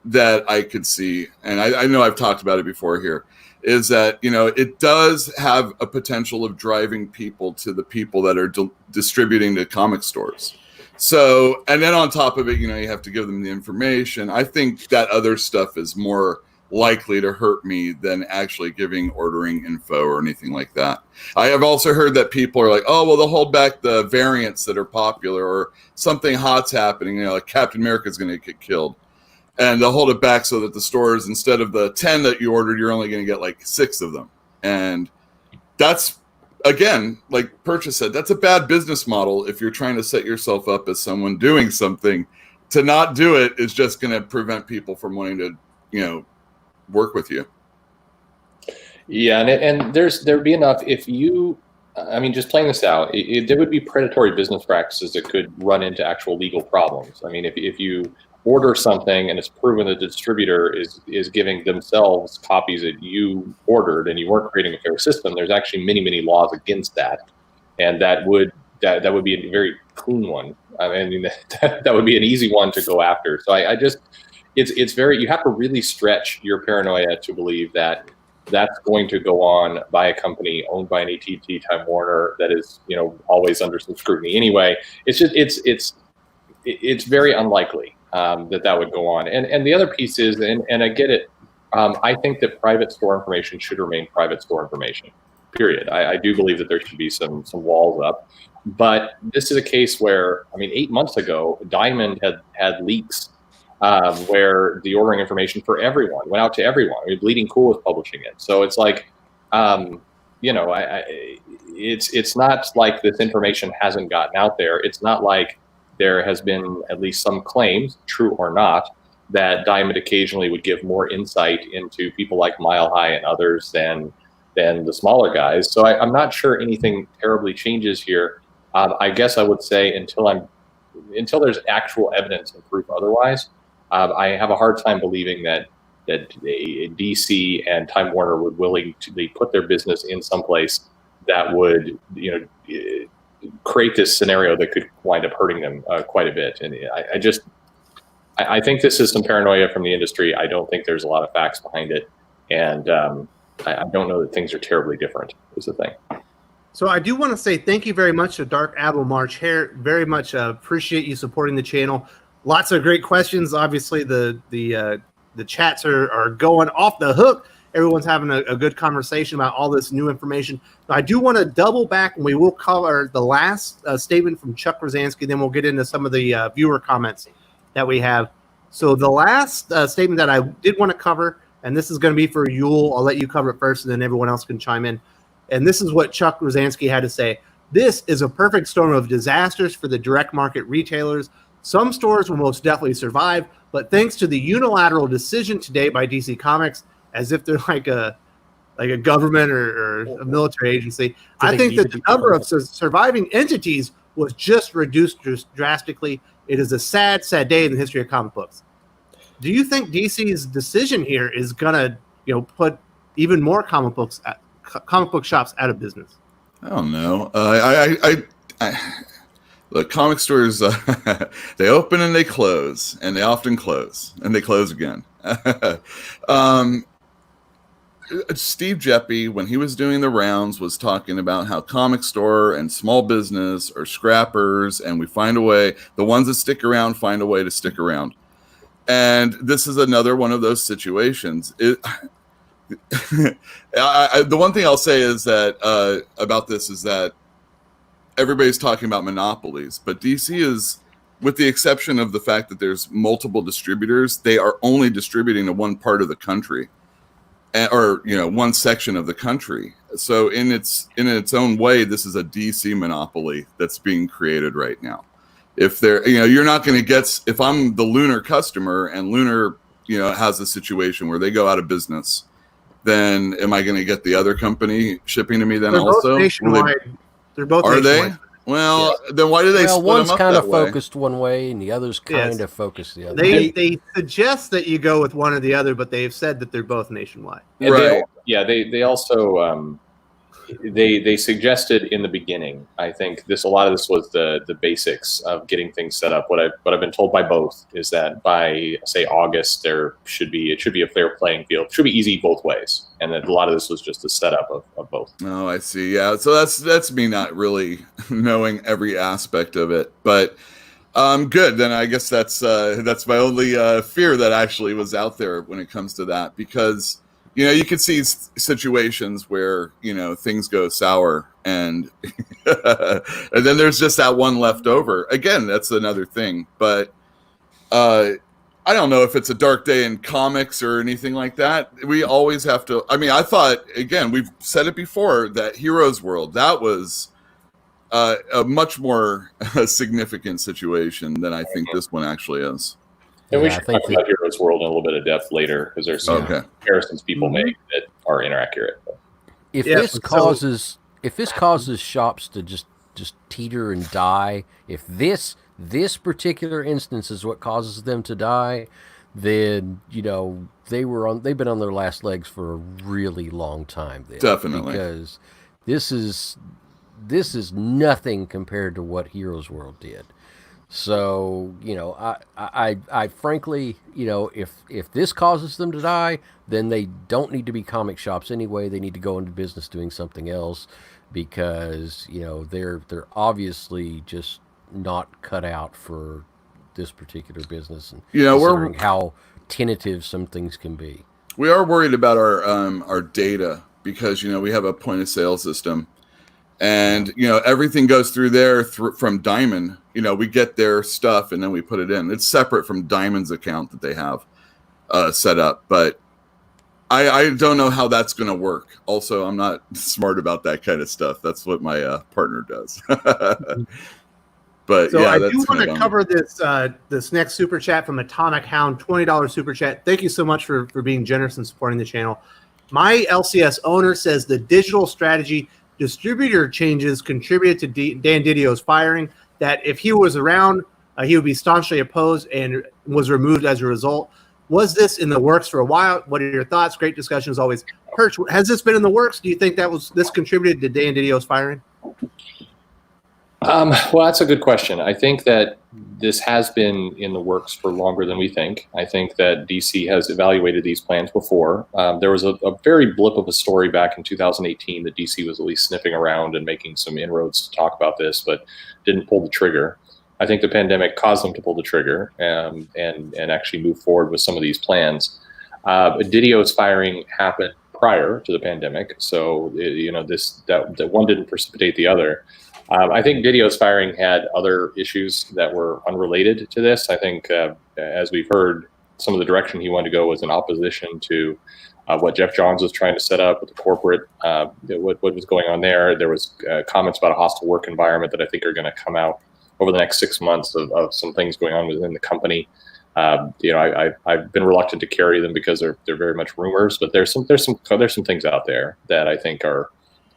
that I could see. And I know I've talked about it before here, is that, it does have a potential of driving people to the people that are distributing to comic stores. So, and then on top of it, you have to give them the information. I think that other stuff is more likely to hurt me than actually giving ordering info or anything like that. I have also heard that people are like, oh, well, they'll hold back the variants that are popular, or something hot's happening, like Captain America is going to get killed. And they'll hold it back so that the stores, instead of the 10 that you ordered, you're only going to get like 6 of them. And that's, again, like Purchase said, that's a bad business model if you're trying to set yourself up as someone doing something. To not do it is just going to prevent people from wanting to, work with you. Yeah, and there'd be enough if you, just playing this out, there would be predatory business practices that could run into actual legal problems. I mean, if you order something and it's proven that the distributor is giving themselves copies that you ordered and you weren't creating a fair system, there's actually many laws against that, and that would be a very clean one. I mean, that would be an easy one to go after. So I just, it's very, you have to really stretch your paranoia to believe that that's going to go on by a company owned by an AT&T, Time Warner, that is, always under some scrutiny anyway. It's just, it's very unlikely that would go on. And the other piece is, and I get it, I think that private store information should remain private store information, period. I do believe that there should be some walls up. But this is a case where, 8 months ago, Diamond had leaks where the ordering information for everyone went out to everyone. Bleeding Cool was publishing it. So it's like, it's not like this information hasn't gotten out there. It's not like there has been at least some claims, true or not, that Diamond occasionally would give more insight into people like Mile High and others than the smaller guys. So I'm not sure anything terribly changes here. I guess I would say until there's actual evidence and proof otherwise, I have a hard time believing that DC and Time Warner would willingly put their business in some place that would create this scenario that could wind up hurting them quite a bit. And I think this is some paranoia from the industry. I don't think there's a lot of facts behind it, and I don't know that things are terribly different is the thing. So I do want to say thank you very much to Dark Admiral March Hare. Very much appreciate you supporting the channel. Lots of great questions. Obviously, the chats are going off the hook. Everyone's having a good conversation about all this new information. I do want to double back, and we will cover the last statement from Chuck Rosansky. Then we'll get into some of the viewer comments that we have. So the last statement that I did want to cover, and this is going to be for Yule. I'll let you cover it first, and then everyone else can chime in. And this is what Chuck Rosansky had to say. This is a perfect storm of disasters for the direct market retailers. Some stores will most definitely survive, but thanks to the unilateral decision today by DC Comics, as if they're like a government or a military agency, I think that the number of surviving entities was just reduced drastically. It is a sad, sad day in the history of comic books. Do you think DC's decision here is gonna, put even more comic book shops out of business? I don't know. Look, comic stores, they open and they close, and they often close, and they close again. Steve Jeppy, when he was doing the rounds, was talking about how comic store and small business are scrappers, and we find a way, the ones that stick around find a way to stick around. And this is another one of those situations. The one thing I'll say is that about this is that everybody's talking about monopolies, but DC is, with the exception of the fact that there's multiple distributors, they are only distributing to one part of the country, or one section of the country. So in its own way, this is a DC monopoly that's being created right now. If they're, you're not going to get, if I'm the Lunar customer and Lunar, has a situation where they go out of business, then am I going to get the other company shipping to me then? They're also both nationwide. They're both are nationwide. They? Well, then why do they split one's them up kind that of way? focused one way and the other's kind of focused the other. They suggest that you go with one or the other, but they've said that they're both nationwide. And Right. They also they suggested in the beginning. I think a lot of this was the basics of getting things set up. What I've been told by both is that by say August it should be a fair playing field. It should be easy both ways, and that a lot of this was just a setup of both. Oh, I see. Yeah. So that's me not really knowing every aspect of it. But Good. Then I guess that's my only fear that actually was out there when it comes to that, because you can see situations where things go sour, and and then there's just that one left over. Again, that's another thing. But I don't know if it's a dark day in comics or anything like that. We always have to. I mean, I thought, again, we've said it before, that Heroes World, that was a much more significant situation than I think this one actually is. And we should talk about Heroes World in a little bit of depth later, because there's some comparisons people make that are inaccurate. If this causes shops to just teeter and die, if this particular instance is what causes them to die, then they've been on their last legs for a really long time. Definitely, because this is nothing compared to what Heroes World did. So I frankly, if this causes them to die, then they don't need to be comic shops anyway. They need to go into business doing something else, because they're obviously just not cut out for this particular business, and considering how tentative some things can be. We are worried about our data, because we have a point of sale system, and everything goes through there from Diamond. We get their stuff and then we put it in. It's separate from Diamond's account that they have set up, but I don't know how that's going to work. Also, I'm not smart about that kind of stuff. That's what my partner does. But so yeah, I do want to cover this next super chat from Atomic Hound, $20 super chat. Thank you so much for being generous and supporting the channel. My LCS owner says the digital strategy distributor changes contributed to Dan Didio's firing, that if he was around, he would be staunchly opposed and was removed as a result. Was this in the works for a while? What are your thoughts? Great discussion as always. Perch, has this been in the works? Do you think this contributed to Dan Didio's firing? Well, that's a good question. I think that this has been in the works for longer than we think. I think that DC has evaluated these plans before. There was a very blip of a story back in 2018 that DC was at least sniffing around and making some inroads to talk about this, but didn't pull the trigger. I think the pandemic caused them to pull the trigger and actually move forward with some of these plans. Didio's firing happened prior to the pandemic, so that one didn't precipitate the other. I think Didio's firing had other issues that were unrelated to this. I think, as we've heard, some of the direction he wanted to go was in opposition to what Jeff Johns was trying to set up with the corporate, what was going on there. There was comments about a hostile work environment that I think are going to come out over the next 6 months of some things going on within the company. I've been reluctant to carry them because they're very much rumors, but there's some things out there that I think are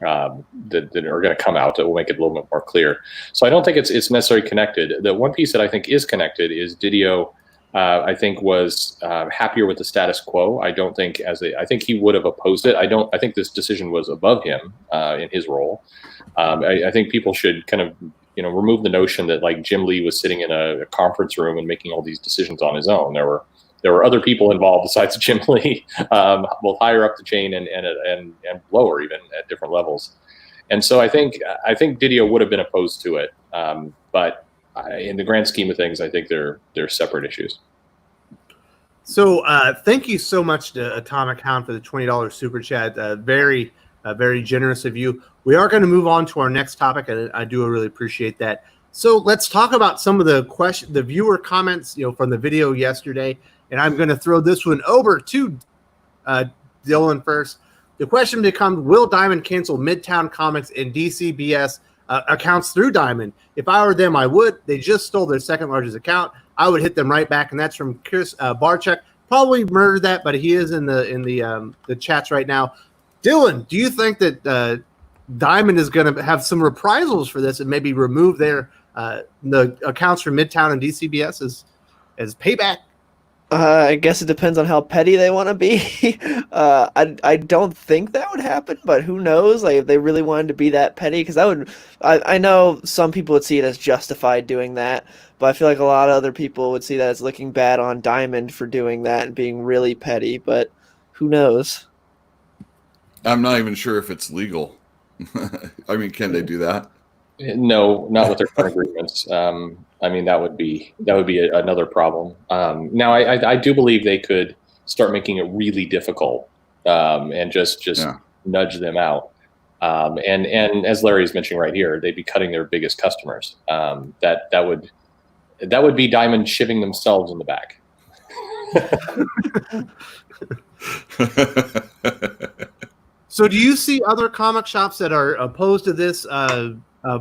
that are going to come out that will make it a little bit more clear. So I don't think it's necessarily connected. The one piece that I think is connected is Didio. I think was happier with the status quo. I don't think I think he would have opposed it. I think this decision was above him in his role. I think people should kind of remove the notion that like Jim Lee was sitting in a conference room and making all these decisions on his own. There were other people involved besides Jim Lee, both higher up the chain and lower even at different levels. And so I think Didio would have been opposed to it, but in the grand scheme of things, I think they're separate issues. So thank you so much to Atomic Hound for the $20 super chat. Very generous of you. We are going to move on to our next topic, and I do really appreciate that. So let's talk about some of the viewer comments, from the video yesterday. And I'm going to throw this one over to Dylan first. The question becomes, will Diamond cancel Midtown Comics and DCBS accounts through Diamond? If I were them, I would. They just stole their second largest account. I would hit them right back, and that's from Chris Barchuk. Probably murdered that, but he is in the chats right now. Dylan, do you think that Diamond is going to have some reprisals for this and maybe remove the accounts from Midtown and DCBS as payback? I guess it depends on how petty they want to be. I don't think that would happen, but who knows? Like if they really wanted to be that petty, because I know some people would see it as justified doing that, but I feel like a lot of other people would see that as looking bad on Diamond for doing that and being really petty. But who knows? I'm not even sure if it's legal. I mean, can they do that? No, not with their current agreements. I mean, that would be another problem. Now, I do believe they could start making it really difficult and just nudge them out. And as Larry is mentioning right here, they'd be cutting their biggest customers. That would be Diamond shivving themselves in the back. So do you see other comic shops that are opposed to this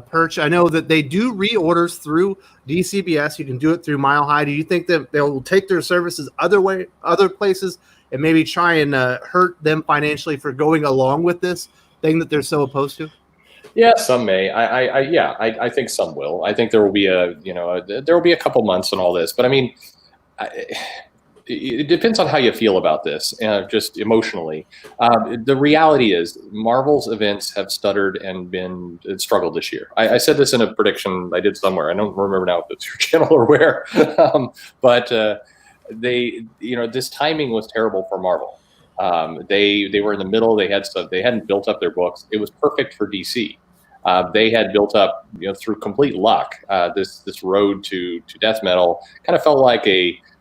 perch? I know that they do reorders through DCBS. You can do it through Mile High. Do you think that they'll take their services other places and maybe try and hurt them financially for going along with this thing that they're so opposed to? Yeah, some may. I think some will. I think there will be a couple months and all this, but I mean, it depends on how you feel about this, just emotionally. The reality is Marvel's events have stuttered and struggled this year. I said this in a prediction I did somewhere. I don't remember now if it's your channel or where, but this timing was terrible for Marvel. They were in the middle. They hadn't built up their books. It was perfect for DC. They had built up, through complete luck, this road to death metal. Kind of felt like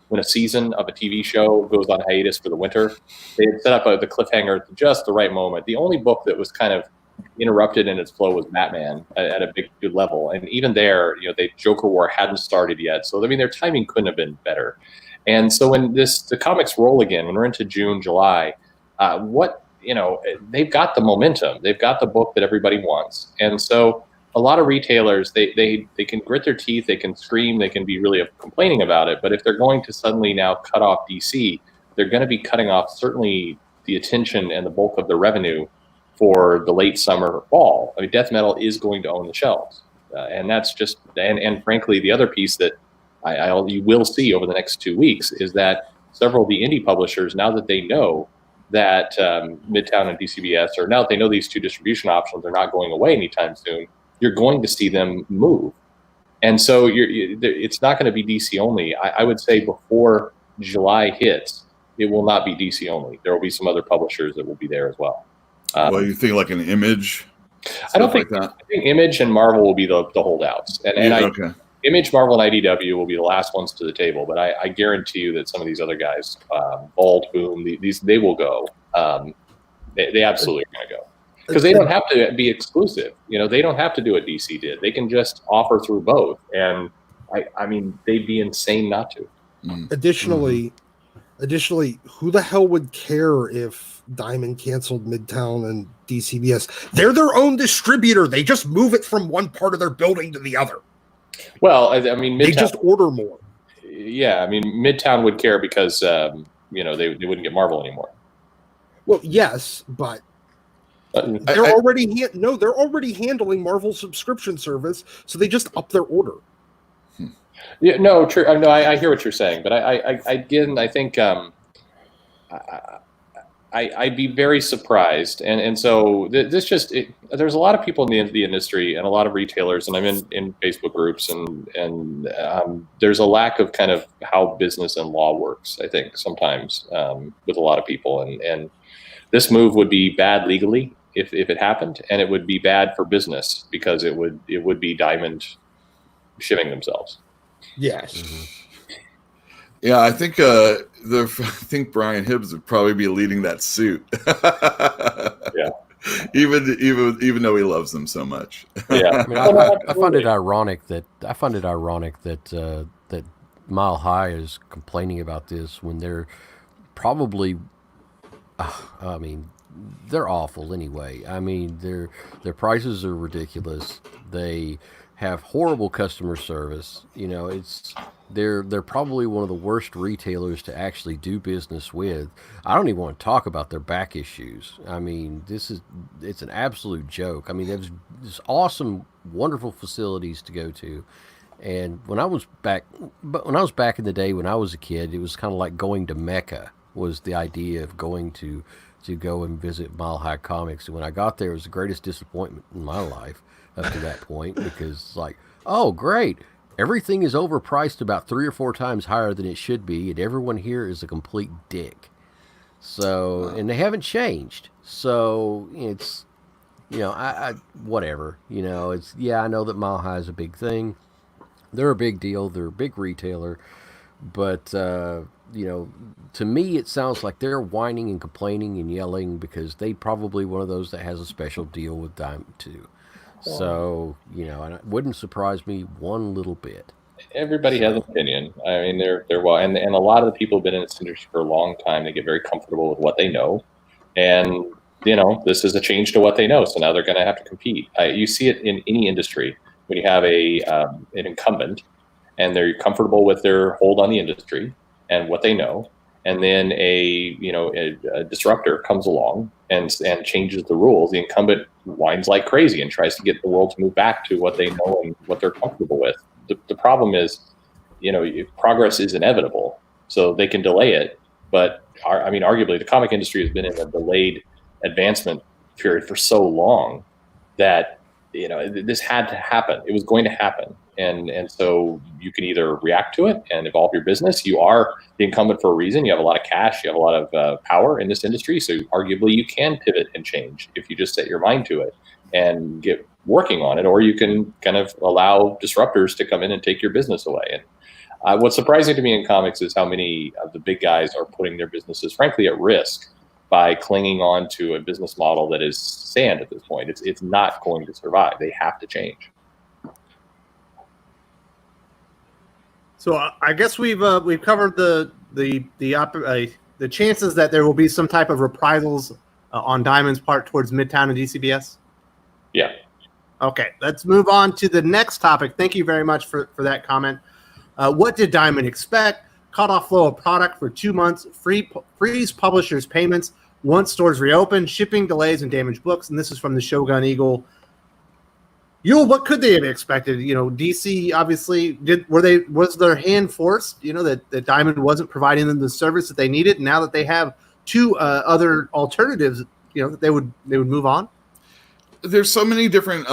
when a season of a TV show goes on hiatus for the winter. They had set up the cliffhanger at just the right moment. The only book that was kind of interrupted in its flow was Batman at a good level. And even there, Joker War hadn't started yet. So, I mean, their timing couldn't have been better. And so when the comics roll again, when we're into June, July, they've got the momentum. They've got the book that everybody wants. And so a lot of retailers, they can grit their teeth, they can scream, they can be really complaining about it. But if they're going to suddenly now cut off DC, they're going to be cutting off certainly the attention and the bulk of the revenue for the late summer or fall. I mean, death metal is going to own the shelves. And that's just, and frankly, the other piece that you will see over the next 2 weeks is that several of the indie publishers, now that they know that Midtown and DCBS, or now that they know these two distribution options are not going away anytime soon, you're going to see them move. And so it's not going to be DC only. I would say before July hits, it will not be DC only. There will be some other publishers that will be there as well. Well, you think like an Image? I don't think that. I think Image and Marvel will be the holdouts. Okay. Image, Marvel, and IDW will be the last ones to the table, but I guarantee you that some of these other guys, Bold, Boom, they will go. They absolutely are going to go. Because they don't have to be exclusive. They don't have to do what DC did. They can just offer through both. And I mean, they'd be insane not to. Additionally, who the hell would care if Diamond canceled Midtown and DCBS? They're their own distributor. They just move it from one part of their building to the other. Well, I mean, Midtown, they just order more. Yeah, I mean, Midtown would care because they wouldn't get Marvel anymore. Well, yes, but they're already handling Marvel's subscription service, so they just up their order. Yeah, no, true. No, I hear what you're saying, but I think I'd be very surprised, and so there's a lot of people in the industry and a lot of retailers, and I'm in Facebook groups, and there's a lack of kind of how business and law works. I think sometimes with a lot of people, and this move would be bad legally if it happened, and it would be bad for business because it would be Diamond shivving themselves. Yes. Mm-hmm. Yeah, I think Brian Hibbs would probably be leading that suit. Yeah. Even though he loves them so much. Yeah. I mean, I find it ironic that that Mile High is complaining about this when they're probably they're awful anyway. I mean, their prices are ridiculous. They have horrible customer service. They're probably one of the worst retailers to actually do business with. I don't even want to talk about their back issues. I mean, it's an absolute joke. I mean, there's awesome, wonderful facilities to go to. And when I was back in the day when I was a kid, it was kind of like going to Mecca was the idea of going to go and visit Mile High Comics. And when I got there, it was the greatest disappointment in my life up to that point, because oh, great. Everything is overpriced about 3 or 4 times higher than it should be, and everyone here is a complete dick. So, and they haven't changed. So I whatever. It's I know that Mile High is a big thing. They're a big deal. They're a big retailer, but to me, it sounds like they're whining and complaining and yelling because they probably one of those that has a special deal with Diamond too. So and it wouldn't surprise me one little bit. Everybody has an opinion. I mean, they're well, and a lot of the people have been in this industry for a long time. They get very comfortable with what they know, and this is a change to what they know. So now they're going to have to compete. You see it in any industry when you have an incumbent, and they're comfortable with their hold on the industry and what they know, and then a disruptor comes along and changes the rules. The incumbent whines like crazy and tries to get the world to move back to what they know and what they're comfortable with. The problem is, progress is inevitable, so they can delay it. But arguably, the comic industry has been in a delayed advancement period for so long that this had to happen. It was going to happen, and so you can either react to it and evolve your business. You are the incumbent for a reason. You have a lot of cash. You have a lot of power in this industry, so arguably you can pivot and change if you just set your mind to it and get working on it, or you can kind of allow disruptors to come in and take your business away. And what's surprising to me in comics is how many of the big guys are putting their businesses, frankly, at risk by clinging on to a business model that is sand at this point. It's not going to survive. They have to change. So I guess we've covered the chances that there will be some type of reprisals on Diamond's part towards Midtown and DCBS. Yeah. Okay, let's move on to the next topic. Thank you very much for that comment. What did Diamond expect? Cut off flow of product for 2 months, freeze publishers' payments once stores reopen, shipping delays and damaged books. And this is from the TheShogueagle. What could they have expected? DC obviously was their hand forced, that Diamond wasn't providing them the service that they needed. And now that they have two other alternatives, that they would move on. There's so many different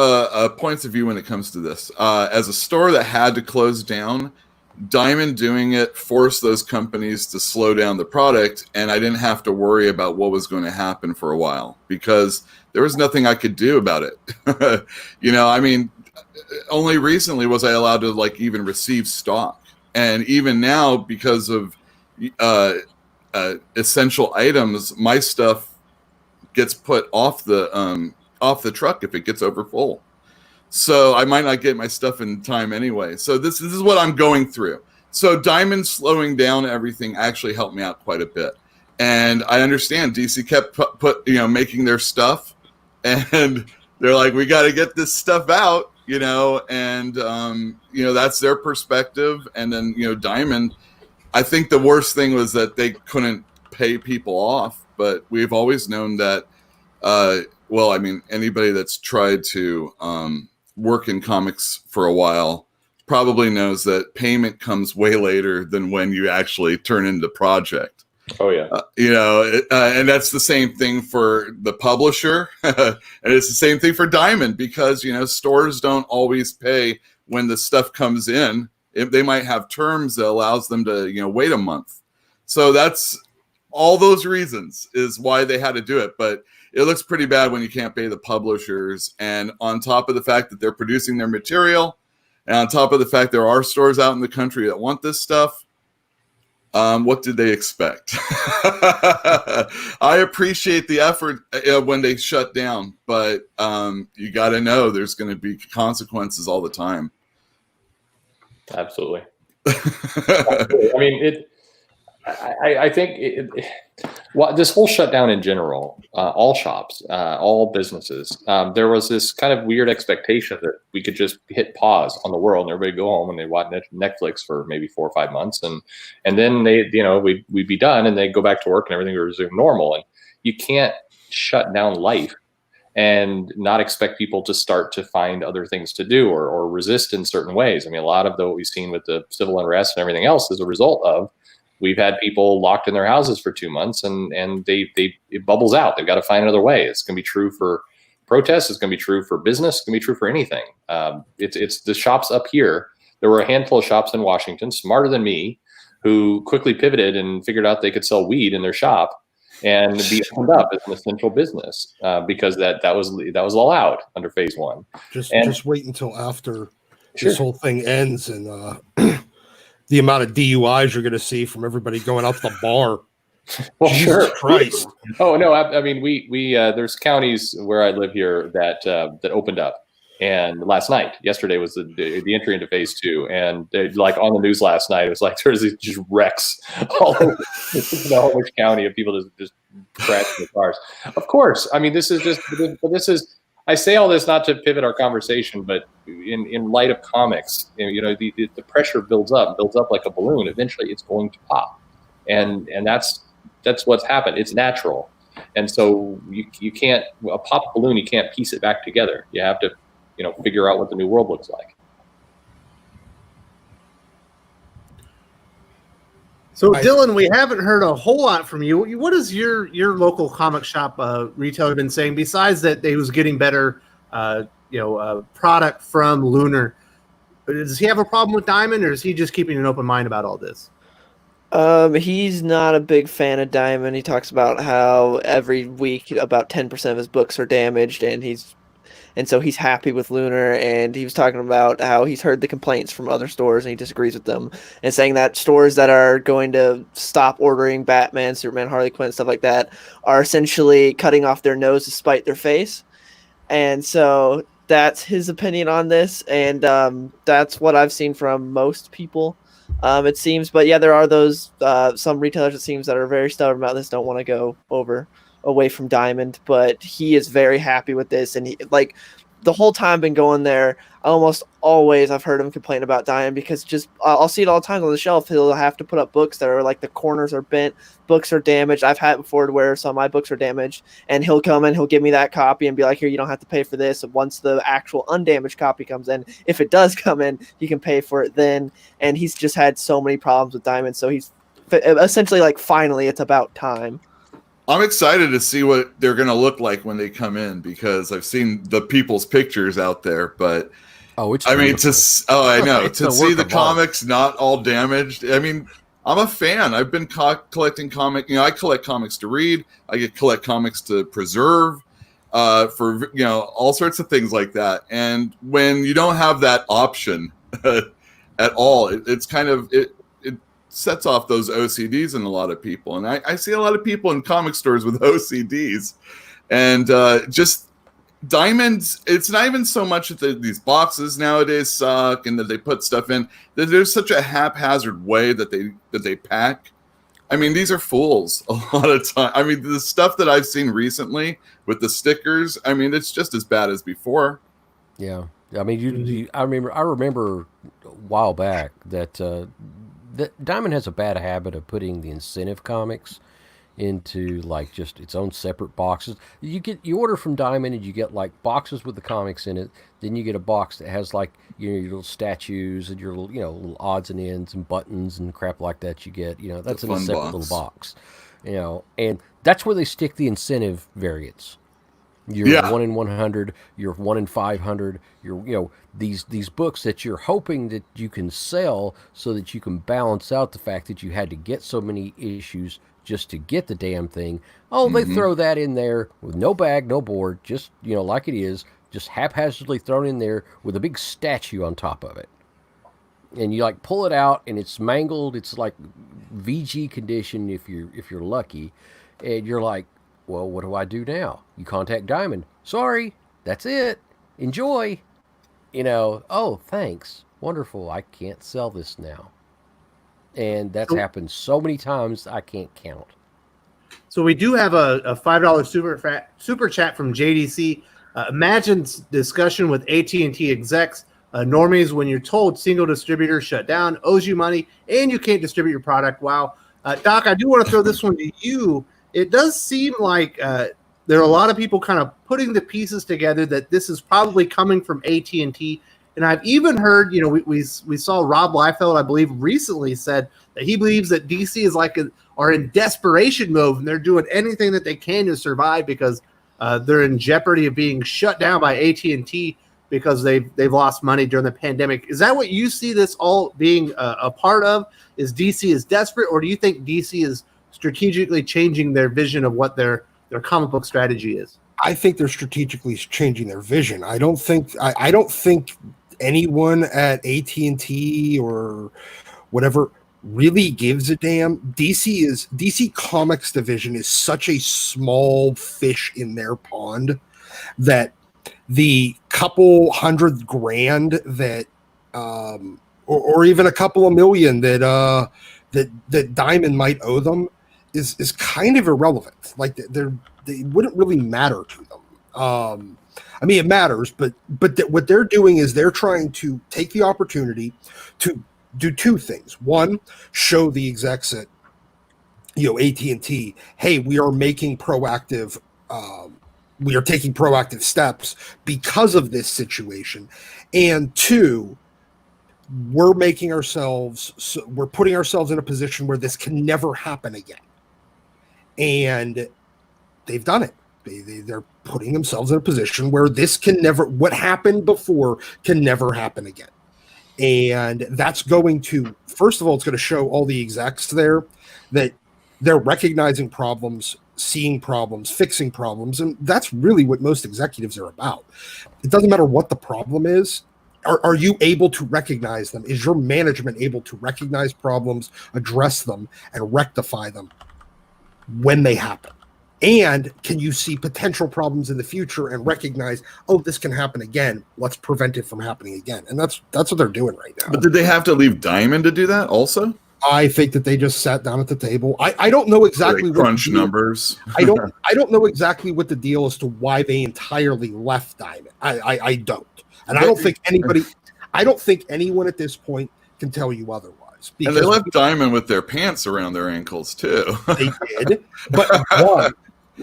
points of view when it comes to this. As a store that had to close down, Diamond doing it forced those companies to slow down the product, and I didn't have to worry about what was going to happen for a while because there was nothing I could do about it. Only recently was I allowed to even receive stock, and even now because of essential items, my stuff gets put off the truck if it gets over full. So I might not get my stuff in time anyway. So this is what I'm going through. So Diamond slowing down everything actually helped me out quite a bit. And I understand DC kept making their stuff, and they're like, we got to get this stuff out, and that's their perspective. And then Diamond, I think the worst thing was that they couldn't pay people off, but we've always known that. Anybody that's tried to work in comics for a while probably knows that payment comes way later than when you actually turn into project. Oh yeah. And that's the same thing for the publisher. And it's the same thing for Diamond because, stores don't always pay when the stuff comes in. They might have terms that allows them to, wait a month. So that's all those reasons is why they had to do it. But it looks pretty bad when you can't pay the publishers. And on top of the fact that they're producing their material, and on top of the fact there are stores out in the country that want this stuff, what did they expect? I appreciate the effort when they shut down, but you got to know there's going to be consequences all the time. Absolutely. I think this whole shutdown in general, all shops, all businesses, there was this kind of weird expectation that we could just hit pause on the world and everybody go home and they watch Netflix for maybe 4 or 5 months, and then we'd be done and they'd go back to work and everything would resume normal. And you can't shut down life and not expect people to start to find other things to do or resist in certain ways. I mean, a lot of what we've seen with the civil unrest and everything else is a result of we've had people locked in their houses for 2 months and it bubbles out. They've got to find another way. It's going to be true for protests. It's going to be true for business. It's going to be true for anything. It's the shops up here. There were a handful of shops in Washington, smarter than me, who quickly pivoted and figured out they could sell weed in their shop and be opened up as an essential business because that was allowed under phase one. Just wait until after this whole thing ends and the amount of DUIs you're going to see from everybody going out to the bar. Well, Jesus Christ. Oh no, I mean we there's counties where I live here that opened up. And yesterday was the entry into phase two, and like on the news last night, it was like there's these just wrecks all over Orange County of people just crashing their cars. Of course, I mean this is. I say all this not to pivot our conversation, but in light of comics, the pressure builds up like a balloon. Eventually, it's going to pop, and that's what's happened. It's natural, and so you can't a pop balloon. You can't piece it back together. You have to figure out what the new world looks like. So, Dylan, we haven't heard a whole lot from you. What has your local comic shop retailer been saying besides that they was getting better, product from Lunar? Does he have a problem with Diamond, or is he just keeping an open mind about all this? He's not a big fan of Diamond. He talks about how every week about 10% of his books are damaged, and so he's happy with Lunar, and he was talking about how he's heard the complaints from other stores and he disagrees with them, and saying that stores that are going to stop ordering Batman, Superman, Harley Quinn, stuff like that are essentially cutting off their nose to spite their face. And so that's his opinion on this, and that's what I've seen from most people, it seems. But yeah, there are those some retailers, it seems, that are very stubborn about this, don't want to go away from Diamond, but he is very happy with this. And he, like, the whole time I've been going there, almost always I've heard him complain about Diamond, because just I'll see it all the time on the shelf. He'll have to put up books that are like the corners are bent, books are damaged. I've had it before to where some of my books are damaged, and he'll come and he'll give me that copy and be like, here, you don't have to pay for this. And once the actual undamaged copy comes in, if it does come in, you can pay for it then. And he's just had so many problems with Diamond, so he's essentially like, finally it's about time. I'm excited to see what they're going to look like when they come in, because I've seen the people's pictures out there. But I know to see the comics not all damaged. I mean, I'm a fan. I've been collecting comics. I collect comics to read. I collect comics to preserve, for all sorts of things like that. And when you don't have that option at all, it's kind of it sets off those OCDs in a lot of people. And I see a lot of people in comic stores with OCDs, and just Diamonds. It's not even so much that these boxes nowadays suck and that they put stuff in. There's such a haphazard way that they pack. I mean, these are fools a lot of time. I mean, the stuff that I've seen recently with the stickers, I mean, it's just as bad as before. Yeah. I mean, I remember a while back that Diamond has a bad habit of putting the incentive comics into like just its own separate boxes. You order from Diamond and you get like boxes with the comics in it. Then you get a box that has like your little statues and your little odds and ends and buttons and crap like that. You get that's in a separate little box. And that's where they stick the incentive variants. Your 1 in 100, your 1 in 500, these books that you're hoping that you can sell so that you can balance out the fact that you had to get so many issues just to get the damn thing. Oh, they throw that in there with no bag, no board, just like it is, just haphazardly thrown in there with a big statue on top of it. And you like pull it out and it's mangled. It's like VG condition if you're lucky, and you're like, well, what do I do now? You contact Diamond. Sorry, that's it. Enjoy. Oh, thanks. Wonderful. I can't sell this now. And that's happened so many times I can't count. So we do have a $5 super chat from JDC. Imagine discussion with AT&T execs. Normies, when you're told single distributor shut down, owes you money, and you can't distribute your product. Wow. Doc, I do want to throw this one to you. It does seem like there are a lot of people kind of putting the pieces together that this is probably coming from AT&T. And I've even heard, we saw Rob Liefeld, I believe, recently said that he believes that DC is are in desperation mode and they're doing anything that they can to survive because they're in jeopardy of being shut down by AT&T because they've lost money during the pandemic. Is that what you see this all being a part of? Is DC is desperate, or do you think DC is strategically changing their vision of what their comic book strategy is? I think they're strategically changing their vision. I don't think anyone at AT&T or whatever really gives a damn. DC Comics division is such a small fish in their pond that the couple $100,000 that or even a couple of million that Diamond might owe them is kind of irrelevant. Like they wouldn't really matter to them. I mean, it matters, but what they're doing is they're trying to take the opportunity to do two things. One, show the execs at AT&T, hey, we are making proactive. We are taking proactive steps because of this situation, and two, we're putting ourselves in a position where this can never happen again. And they've done it. They're putting themselves in a position where what happened before can never happen again. And that's going to, first of all, it's going to show all the execs there that they're recognizing problems, seeing problems, fixing problems. And that's really what most executives are about. It doesn't matter what the problem is. Are you able to recognize them? Is your management able to recognize problems, address them, and rectify them when they happen? And can you see potential problems in the future and recognize, oh, this can happen again. Let's prevent it from happening again. And that's what they're doing right now. But did they have to leave Diamond to do that also? I think that they just sat down at the table. I don't know exactly what crunch numbers. I don't know exactly what the deal as to why they entirely left Diamond. I don't. And I don't think anyone at this point can tell you otherwise. And they left Diamond with their pants around their ankles too. They did. But one,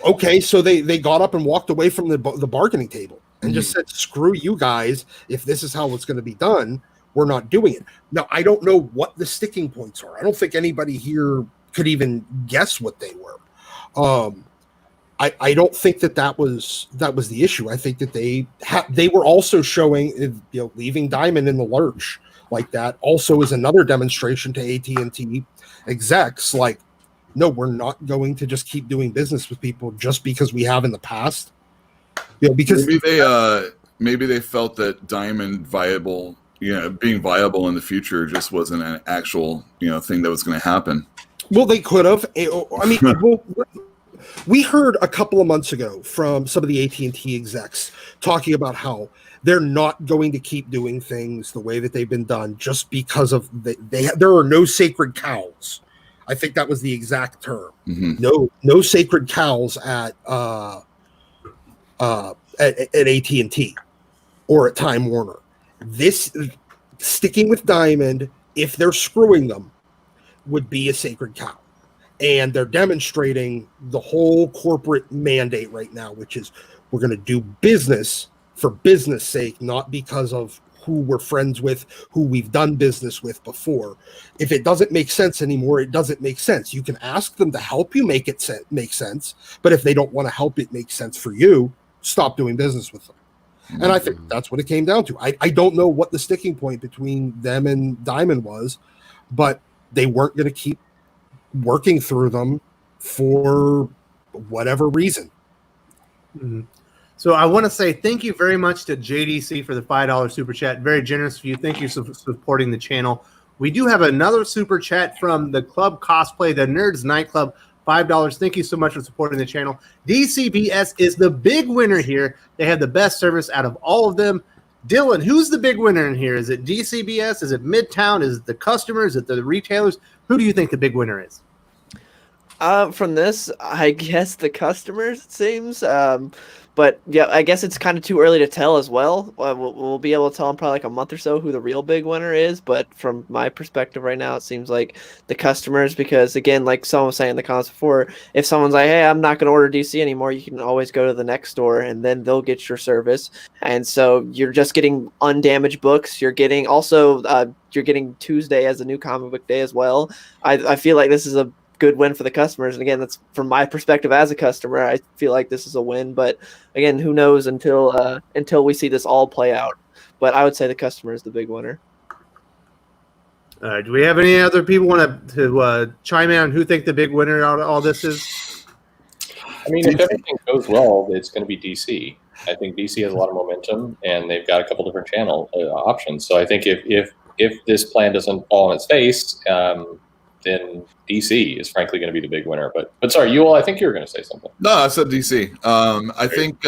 okay, so they got up and walked away from the bargaining table and just said, screw you guys. If this is how it's going to be done, we're not doing it. Now, I don't know what the sticking points are. I don't think anybody here could even guess what they were. I don't think that was the issue. I think that they were also showing, leaving Diamond in the lurch like that also is another demonstration to AT&T execs, like, no, we're not going to just keep doing business with people just because we have in the past. Because maybe they felt that Diamond being viable in the future just wasn't an actual thing that was going to happen. Well, they could have. I mean, we heard a couple of months ago from some of the AT&T execs talking about how they're not going to keep doing things the way that they've been done just because of there are no sacred cows. I think that was the exact term. Mm-hmm. No sacred cows at AT&T or at Time Warner. This sticking with Diamond, if they're screwing them, would be a sacred cow. And they're demonstrating the whole corporate mandate right now, which is we're going to do business for business sake, not because of who we're friends with, who we've done business with before. If it doesn't make sense anymore, it doesn't make sense. You can ask them to help you make it make sense, but if they don't want to help it make sense for you, stop doing business with them. And I think that's what it came down to. I don't know what the sticking point between them and Diamond was, but they weren't going to keep working through them for whatever reason. Mm-hmm. So I want to say thank you very much to JDC for the $5 super chat. Very generous of you. Thank you for supporting the channel. We do have another super chat from the Club Cosplay, the Nerds Nightclub, $5. Thank you so much for supporting the channel. DCBS is the big winner here. They have the best service out of all of them. Dylan, who's the big winner in here? Is it DCBS? Is it Midtown? Is it the customers? Is it the retailers? Who do you think the big winner is? From this, I guess the customers, it seems. But yeah, I guess it's kind of too early to tell as well. We'll be able to tell in probably like a month or so who the real big winner is. But from my perspective right now, it seems like the customers, because again, like someone was saying in the comments before, if someone's like, hey, I'm not going to order DC anymore, you can always go to the next store and then they'll get your service. And so you're just getting undamaged books. You're getting also, you're getting Tuesday as a new comic book day as well. I feel like this is a good win for the customers, and again, that's from my perspective as a customer. I feel like this is a win, but again, who knows until we see this all play out. But I would say the customer is the big winner. Do we have any other people want to chime in on who think the big winner out of all this is? I mean, if everything goes well, it's going to be DC. I think DC has a lot of momentum, and they've got a couple different channel options. So I think if this plan doesn't fall on its face, then DC is frankly going to be the big winner. But sorry, I think you were going to say something. No, I said DC. I think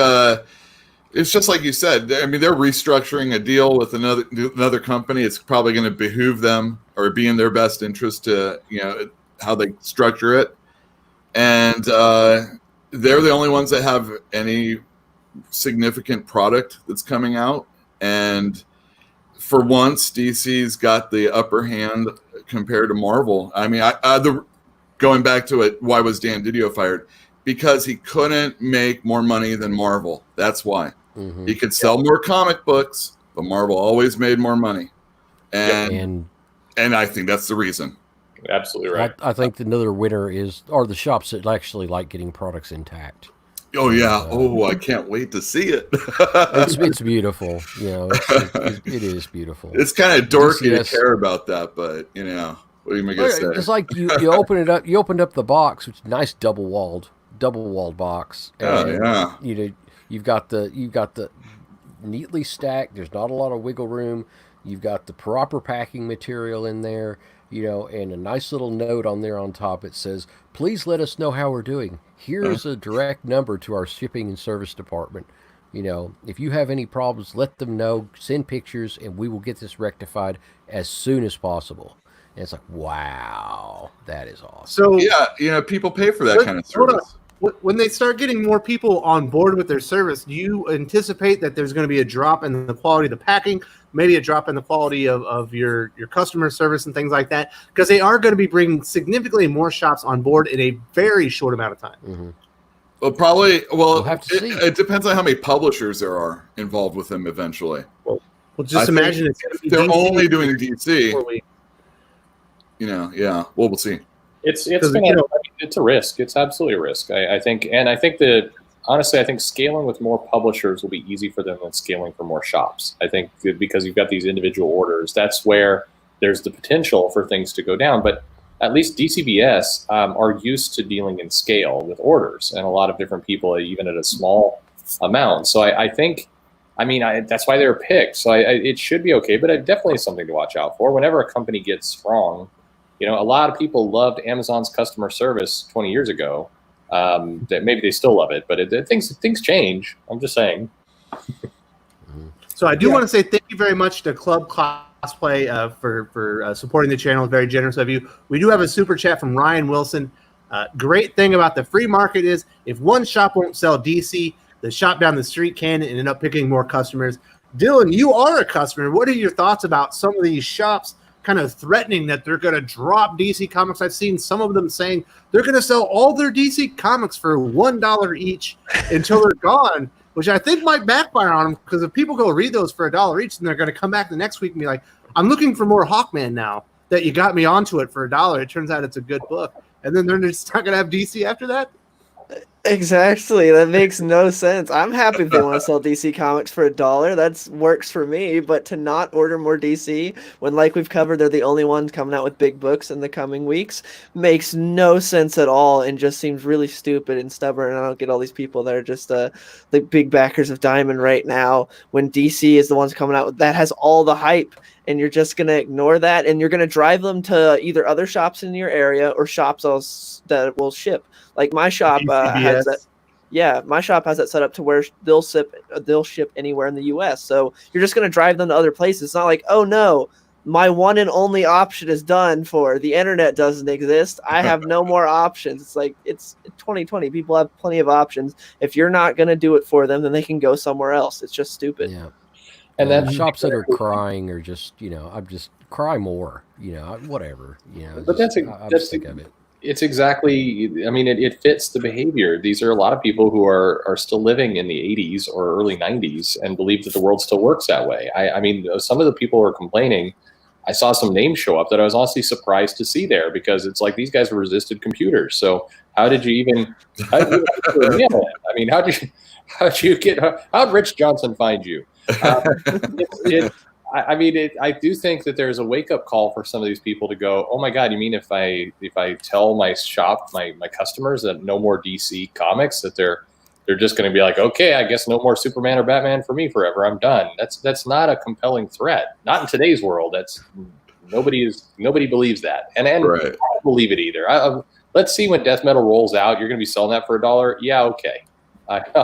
it's just like you said. I mean, they're restructuring a deal with another company. It's probably going to behoove them or be in their best interest to how they structure it, and they're the only ones that have any significant product that's coming out, and for once DC's got the upper hand compared to Marvel. I mean, going back to it, why was Dan Didio fired? Because he couldn't make more money than Marvel. That's why. Mm-hmm. He could sell more comic books, but Marvel always made more money, and I think that's the reason. Absolutely right. I think another winner are the shops that actually like getting products intact. Oh yeah! I can't wait to see it. It's beautiful. It is beautiful. It's kind of dorky to care about that, but what are you gonna say? It's like you open it up. You opened up the box, which is a nice double walled box. And, you've got the neatly stacked. There's not a lot of wiggle room. You've got the proper packing material in there. And a nice little note on there on top. It says, "Please let us know how we're doing. Here's a direct number to our shipping and service department. If you have any problems, let them know. Send pictures, and we will get this rectified as soon as possible." And it's like, wow, that is awesome. So yeah, people pay for that kind of service. When they start getting more people on board with their service, do you anticipate that there's going to be a drop in the quality of the packing, maybe a drop in the quality of your customer service and things like that? Because they are going to be bringing significantly more shops on board in a very short amount of time. Mm-hmm. Well, probably. Well, we'll have to see. It depends on how many publishers there are involved with them eventually. Well, just imagine if they're only doing DC. We'll see. It's a risk. It's absolutely a risk. I think scaling with more publishers will be easy for them than scaling for more shops. I think because you've got these individual orders, that's where there's the potential for things to go down. But at least DCBS are used to dealing in scale with orders and a lot of different people, even at a small amount. So I think that's why they're picked. So it should be okay, but it definitely is something to watch out for. Whenever a company gets strong, a lot of people loved Amazon's customer service 20 years ago. That maybe they still love it, but things change. I'm just saying. So I do want to say thank you very much to Club Cosplay for supporting the channel. Very generous of you. We do have a super chat from Ryan Wilson. Great thing about the free market is if one shop won't sell DC, the shop down the street can and end up picking more customers. Dylan, you are a customer. What are your thoughts about some of these shops kind of threatening that they're going to drop DC Comics? I've seen some of them saying they're going to sell all their DC Comics for $1 each until they're gone, which I think might backfire on them, because if people go read those for $1 each, then they're going to come back the next week and be like, I'm looking for more Hawkman now that you got me onto it for $1. It turns out it's a good book. And then they're just not going to have DC after that? Exactly. That makes no sense. I'm happy if they want to sell DC Comics for $1. That works for me. But to not order more DC when, like we've covered, they're the only ones coming out with big books in the coming weeks makes no sense at all, and just seems really stupid and stubborn. And I don't get all these people that are just the big backers of Diamond right now when DC is the ones coming out that has all the hype. And you're just going to ignore that, and you're going to drive them to either other shops in your area or shops that will ship. Like my shop has that. Yeah, my shop has that set up to where they'll ship anywhere in the U.S. So you're just going to drive them to other places. It's not like, oh no, my one and only option is done for. The internet doesn't exist. I have no more options. It's like, it's 2020. People have plenty of options. If you're not going to do it for them, then they can go somewhere else. It's just stupid. Yeah. And then shops that are crying or just, I'm just cry more, whatever, But that's sick of it. It's exactly, it fits the behavior. These are a lot of people who are still living in the 80s or early 90s and believe that the world still works that way. Some of the people who are complaining, I saw some names show up that I was honestly surprised to see there, because it's like these guys resisted computers. So how'd how'd Rich Johnson find you? I mean, I do think that there's a wake up call for some of these people to go, oh my God, you mean if I tell my shop, my customers that no more DC comics, that they're just going to be like, okay, I guess no more Superman or Batman for me forever. I'm done. That's not a compelling threat. Not in today's world. Nobody believes that, and right. I don't believe it either. Let's see when Death Metal rolls out. You're going to be selling that for $1. Yeah, okay.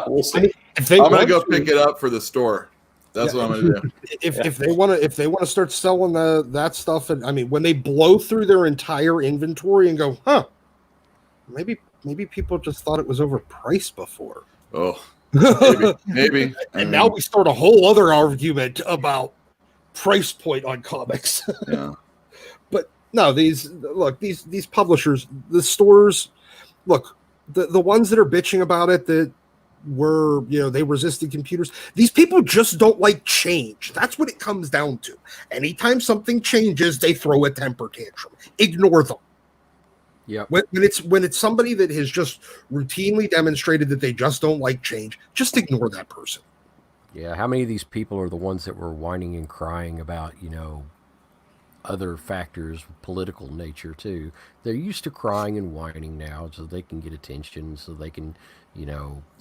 We'll see. I'm going to go pick it up for the store. That's what I'm going to do. If they want to start selling that stuff, and I mean, when they blow through their entire inventory and go, maybe people just thought it was overpriced before. Oh, maybe. And now we start a whole other argument about price point on comics. Yeah. But no, these publishers, the stores, look, the ones that are bitching about it, that were, they resisted computers. These people just don't like change. That's what it comes down to. Anytime something changes, they throw a temper tantrum. Ignore them. Yeah. When it's somebody that has just routinely demonstrated that they just don't like change, just ignore that person. Yeah. How many of these people are the ones that were whining and crying about, other factors, political nature too? They're used to crying and whining now, so they can get attention, so they can,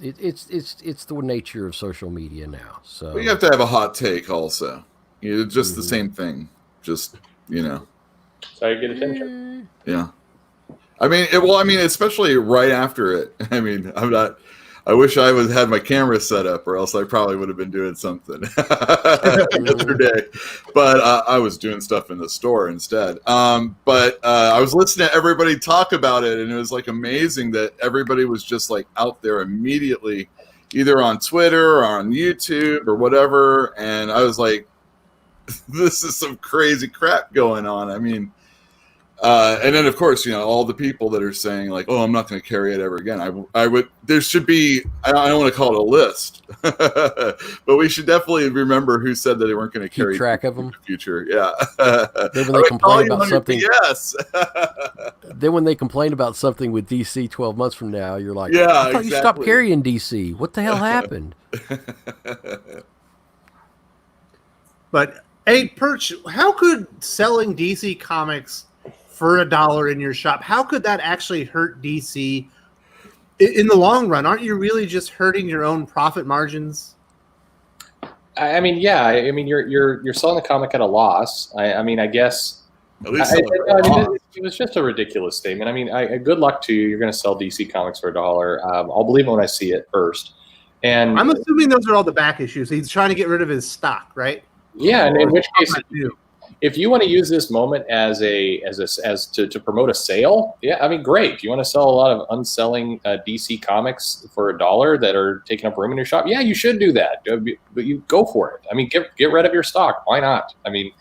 it's the nature of social media now. So but you have to have a hot take also. Just the same thing. Just so you get attention. Yeah. I mean, especially right after it. I mean, I wish I had my camera set up, or else I probably would have been doing something yesterday. But I was doing stuff in the store instead. But I was listening to everybody talk about it, and it was like amazing that everybody was just like out there immediately, either on Twitter or on YouTube or whatever. And I was like, this is some crazy crap going on. I mean, and then of course, all the people that are saying like, oh, I'm not going to carry it ever again. There should be, I don't want to call it a list, but we should definitely remember who said that they weren't going to carry track of them in the future. Yeah. Then when they complain about something, yes. Then when they complain about something with DC 12 months from now, you're like, yeah, I thought you stopped carrying DC. What the hell happened? But hey, Perch, how could selling DC comics for $1 in your shop, how could that actually hurt DC in the long run? Aren't you really just hurting your own profit margins? I mean, yeah. I mean, you're selling the comic at a loss. I mean, I guess. At least it was just a ridiculous statement. I mean, good luck to you. You're going to sell DC comics for $1. I'll believe it when I see it first. And I'm assuming those are all the back issues. He's trying to get rid of his stock, right? Yeah, and in which case, if you want to use this moment as to promote a sale, yeah, I mean, great. You want to sell a lot of unselling DC comics for $1 that are taking up room in your shop? Yeah, you should do that. But you go for it. I mean, get rid of your stock. Why not? I mean,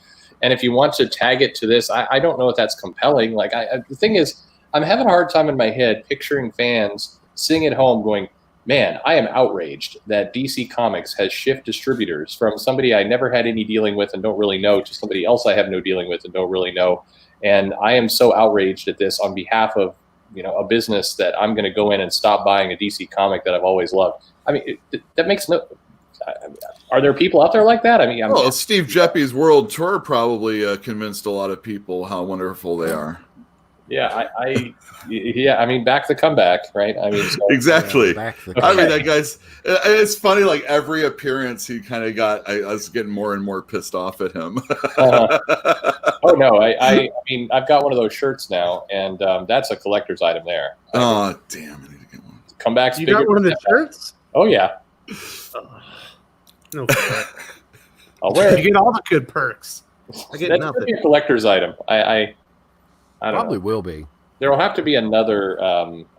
and if you want to tag it to this, I don't know if that's compelling. Like, the thing is, I'm having a hard time in my head picturing fans sitting at home going, man, I am outraged that DC Comics has shifted distributors from somebody I never had any dealing with and don't really know to somebody else I have no dealing with and don't really know. And I am so outraged at this on behalf of, a business that I'm going to go in and stop buying a DC comic that I've always loved. I mean, that makes no... Are there people out there like that? I mean, Steve Geppe's World Tour probably convinced a lot of people how wonderful they are. Yeah, I mean, back the comeback, right? I mean, exactly. I mean, that guy's. It's funny. Like every appearance, he kind of got. I was getting more and more pissed off at him. Oh no, I mean, I've got one of those shirts now, and that's a collector's item there. Oh damn! I need to get one. Comebacks. You got one of the shirts? Oh yeah. No. I'll wear it. You get all the good perks. I get That's nothing. a collector's item. I don't Probably know. will be. There will have to be another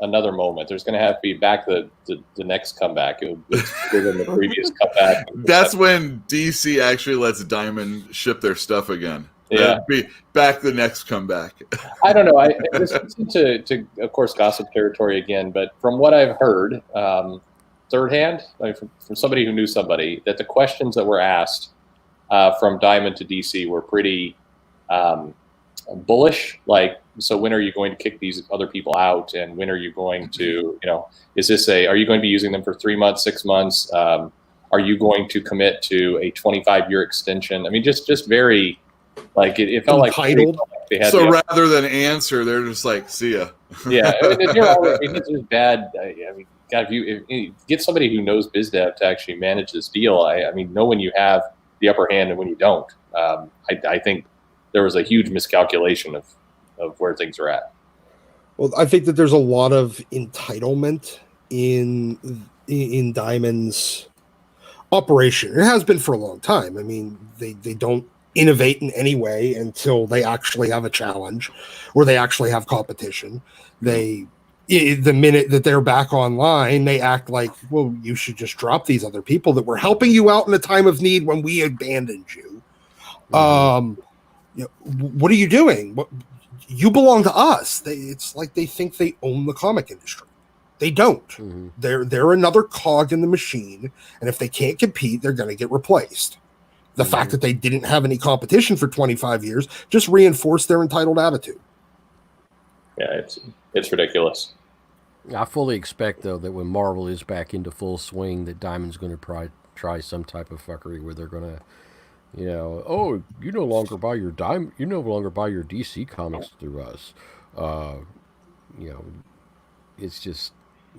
moment. There's going to have to be back the next comeback. It was bigger than the previous comeback. That's when DC actually lets Diamond ship their stuff again. Yeah. Be back the next comeback. I don't know. This is into of course gossip territory again, but from what I've heard, third hand, like from somebody who knew somebody, that the questions that were asked from Diamond to DC were pretty bullish. Like, so when are you going to kick these other people out, and when are you going to, are you going to be using them for 3 months, 6 months? Are you going to commit to a 25-year extension? I mean, just very, like, it felt Entitled. like they had So the, rather than answer, they're just like, "See ya." yeah, I mean, they're always, I mean, it's just bad. I mean, God, if you get somebody who knows biz dev to actually manage this deal, I mean, know when you have the upper hand and when you don't. I think there was a huge miscalculation of where things are at. Well, I think that there's a lot of entitlement in Diamond's operation. It has been for a long time. I mean, they don't innovate in any way until they actually have a challenge or they actually have competition. The minute that they're back online, they act like, well, you should just drop these other people that were helping you out in a time of need when we abandoned you. You know, what are you doing? You belong to us. It's like they think they own the comic industry. They don't. They're another cog in the machine, and if they can't compete, they're going to get replaced. The fact that they didn't have any competition for 25 years just reinforced their entitled attitude. Yeah, it's ridiculous. I fully expect, though, that when Marvel is back into full swing, that Diamond's going to try some type of fuckery where they're going to, you know, oh, you no longer buy your DC comics through us. You know, it's just,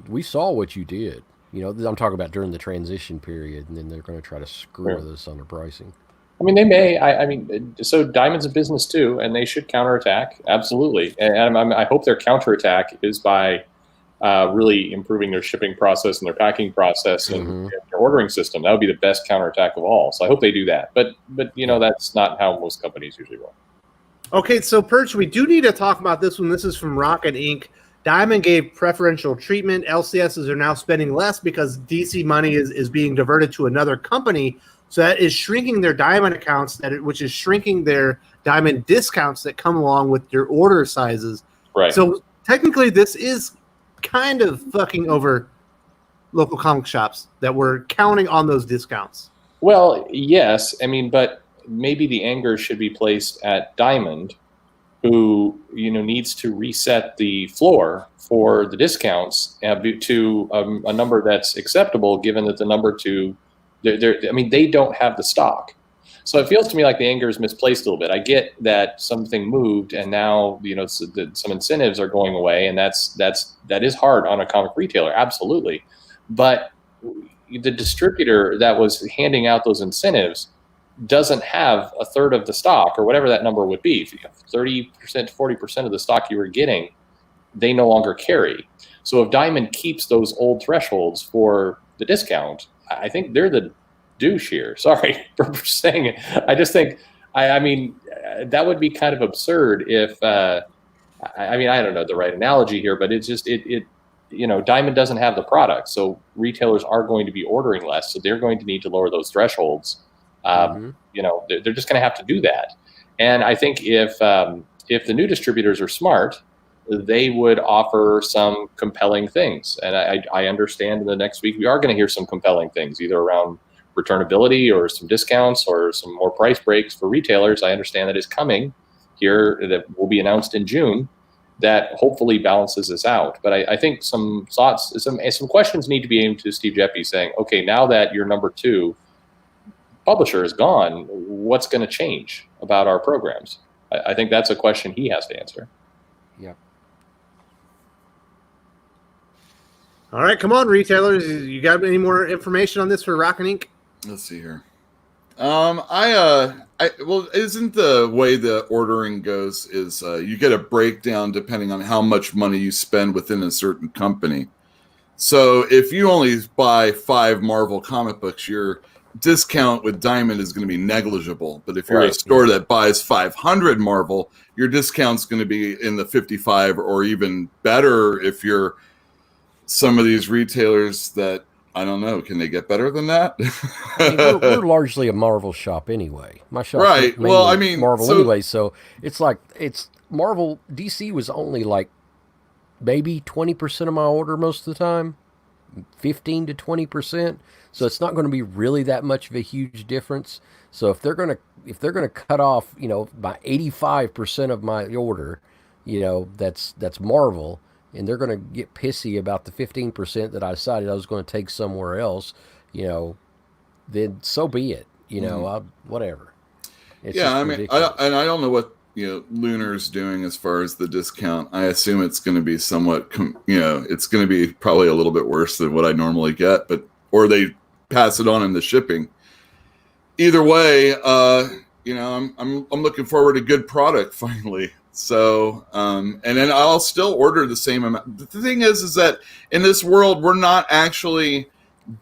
we saw what you did. You know, I'm talking about during the transition period, and then they're going to try to screw with us on the pricing. I mean, they may. I mean, so Diamond's a business too, and they should counterattack. Absolutely. And I hope their counterattack is by really improving their shipping process and their packing process and their ordering system. That would be the best counterattack of all. So I hope they do that. But you know, that's not how most companies usually roll. Okay, so Perch, we do need to talk about this one. This is from Rocket Inc. Diamond gave preferential treatment. LCSs are now spending less because DC money is being diverted to another company. So that is shrinking their Diamond accounts, which is shrinking their Diamond discounts that come along with their order sizes. Right. So technically, this is kind of fucking over local comic shops that were counting on those discounts. Well, yes. I mean, but maybe the anger should be placed at Diamond, who, you know, needs to reset the floor for the discounts to a number that's acceptable, given that the number two, I mean, they don't have the stock. So it feels to me like the anger is misplaced a little bit. I get that something moved, and now, you know, some incentives are going away, and that is hard on a comic retailer, absolutely. But the distributor that was handing out those incentives doesn't have a third of the stock, or whatever that number would be. 30% to 40% of the stock you were getting, they no longer carry. So if Diamond keeps those old thresholds for the discount, I think they're the douche here. Sorry for saying it. I just think, I mean, that would be kind of absurd if, I mean, I don't know the right analogy here, but it's just, you know, Diamond doesn't have the product. So retailers are going to be ordering less. So they're going to need to lower those thresholds. You know, they're just going to have to do that. And I think if the new distributors are smart, they would offer some compelling things. And I understand in the next week we are going to hear some compelling things, either around returnability or some discounts or some more price breaks for retailers. I understand that is coming here, that will be announced in June, that hopefully balances this out. But I think some thoughts, some questions need to be aimed to Steve Geppi, saying, okay, now that your number two publisher is gone, what's going to change about our programs? I think that's a question he has to answer. Yep. All right, come on, retailers. You got any more information on this for Rocket Inc.? Let's see here. Well, isn't the way the ordering goes is you get a breakdown depending on how much money you spend within a certain company. So if you only buy 5 Marvel comic books, your discount with Diamond is going to be negligible. But if you're a store that buys 500 Marvel, your discount's going to be in the 55, or even better if you're some of these retailers that, I don't know, can they get better than that? I mean, we're largely a Marvel shop anyway. My shop, right? Well, I mean, Marvel anyway. So it's like, it's Marvel. DC was only like maybe 20% of my order most of the time, 15 to 20%. So it's not going to be really that much of a huge difference. So if they're going to cut off, you know, by 85% of my order, you know, that's Marvel. And they're going to get pissy about the 15% that I decided I was going to take somewhere else. You know, then so be it. You know, whatever. It's yeah, just I mean, ridiculous. I don't know what Lunar's doing as far as the discount. I assume it's going to be somewhat, it's going to be probably a little bit worse than what I normally get, or they pass it on in the shipping. Either way, I'm looking forward to good product finally. So, and then I'll still order the same amount. The thing is that in this world, we're not actually